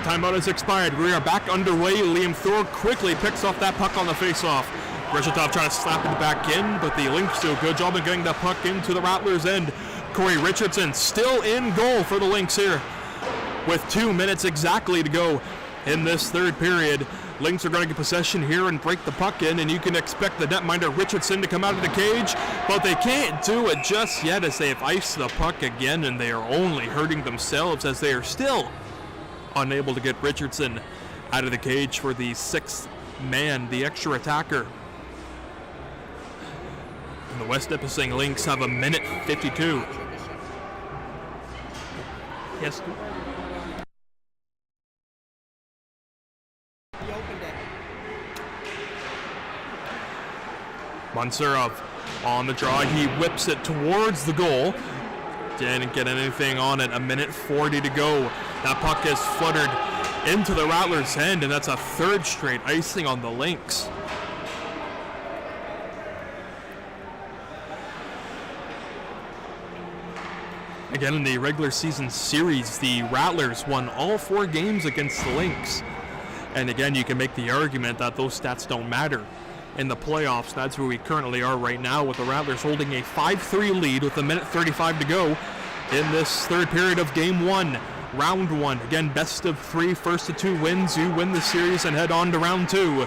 Timeout has expired. We are back underway. Liam Thor quickly picks off that puck on the face-off. Reshetov trying to slap it back in, but the Lynx do a good job of getting that puck into the Rattlers' end. Corey Richardson still in goal for the Lynx here with 2 minutes exactly to go in this third period. Lynx are going to get possession here and break the puck in, and you can expect the netminder Richardson to come out of the cage, but they can't do it just yet as they have iced the puck again, and they are only hurting themselves as they are still unable to get Richardson out of the cage for the 6th man, the extra attacker. And the West Nippising Lynx have 1:52. Yes. Monsurov on the draw. He whips it towards the goal. Didn't get anything on it. 1:40 to go. That puck is fluttered into the Rattlers' end, and that's a third straight icing on the Lynx. Again, in the regular season series, the Rattlers won all 4 games against the Lynx. And again, you can make the argument that those stats don't matter in the playoffs. That's where we currently are right now, with the Rattlers holding a 5-3 lead with 1:35 to go in this third period of Game 1, Round 1. Again, best of 3, first to 2 wins. You win the series and head on to Round 2.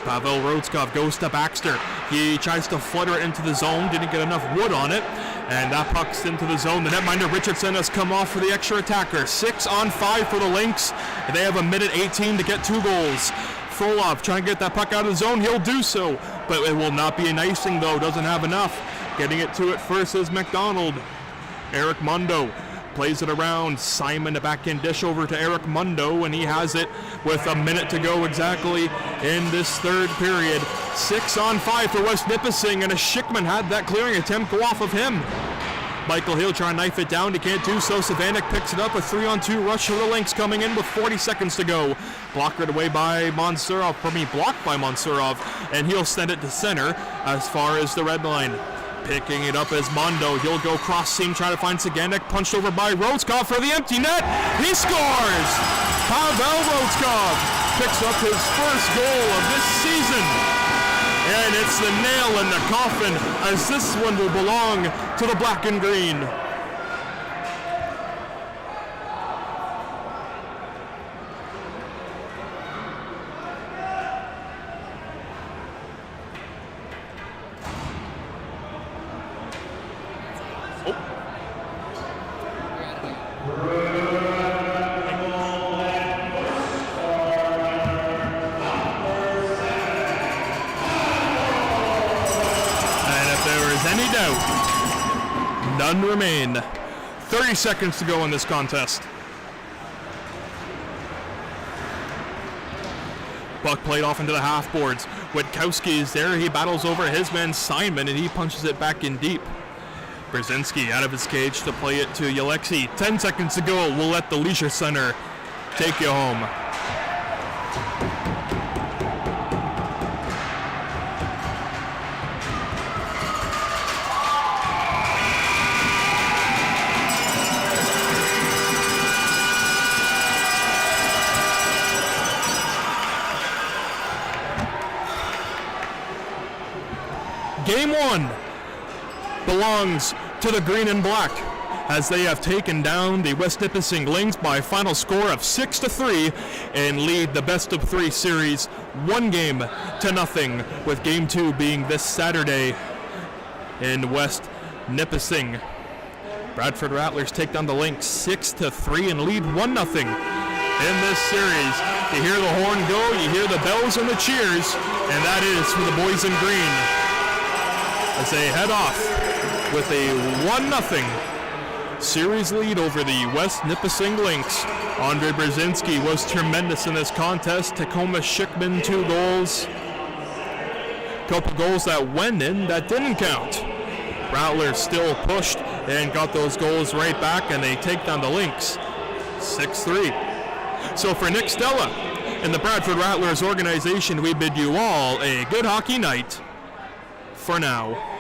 Pavel Rodskov goes to Baxter. He tries to flutter it into the zone, didn't get enough wood on it, and that puck's into the zone. The netminder Richardson has come off for the extra attacker. 6-on-5 for the Lynx. They have 1:18 to get 2 goals. Frolov trying to get that puck out of the zone. He'll do so, but it will not be an icing though. Doesn't have enough. Getting it to it first is McDonald. Eric Mundo plays it around. Simon, a backhand dish over to Eric Mundo, and he has it with a minute to go exactly in this third period. 6-on-5 for West Nipissing, and a Schickman had that clearing attempt go off of him. Michael Hill trying to knife it down. He can't do so. Savanic picks it up. A 3-on-2 rush for the Lynx coming in with 40 seconds to go. Blocked away by Mansurov. Blocked by Mansurov, and he'll send it to center as far as the red line. Picking it up as Mondo. He'll go cross seam, trying to find Saganek. Punched over by Rodskov for the empty net. He scores! Pavel Rodskov picks up his first goal of this season. And it's the nail in the coffin, as this one will belong to the black and green. None remain. 30 seconds to go in this contest. Puck played off into the half boards. Witkowski is there. He battles over his man Simon, and he punches it back in deep. Brzezinski out of his cage to play it to Yalexi. 10 seconds to go. We'll let the Leisure Center take you home. Game one belongs to the green and black, as they have taken down the West Nipissing Lynx by a final score of 6-3 and lead the best of three series 1-0, with game two being this Saturday in West Nipissing. Bradford Rattlers take down the Lynx 6-3 and lead 1-0 in this series. You hear the horn go, you hear the bells and the cheers, and that is for the boys in green, as they head off with a 1-0 series lead over the West Nipissing Lynx. Andre Brzezinski was tremendous in this contest. Tacoma Schickman, 2 goals. Couple goals that went in that didn't count. Rattlers still pushed and got those goals right back, and they take down the Lynx 6-3. So for Nick Stella and the Bradford Rattlers organization, we bid you all a good hockey night for now.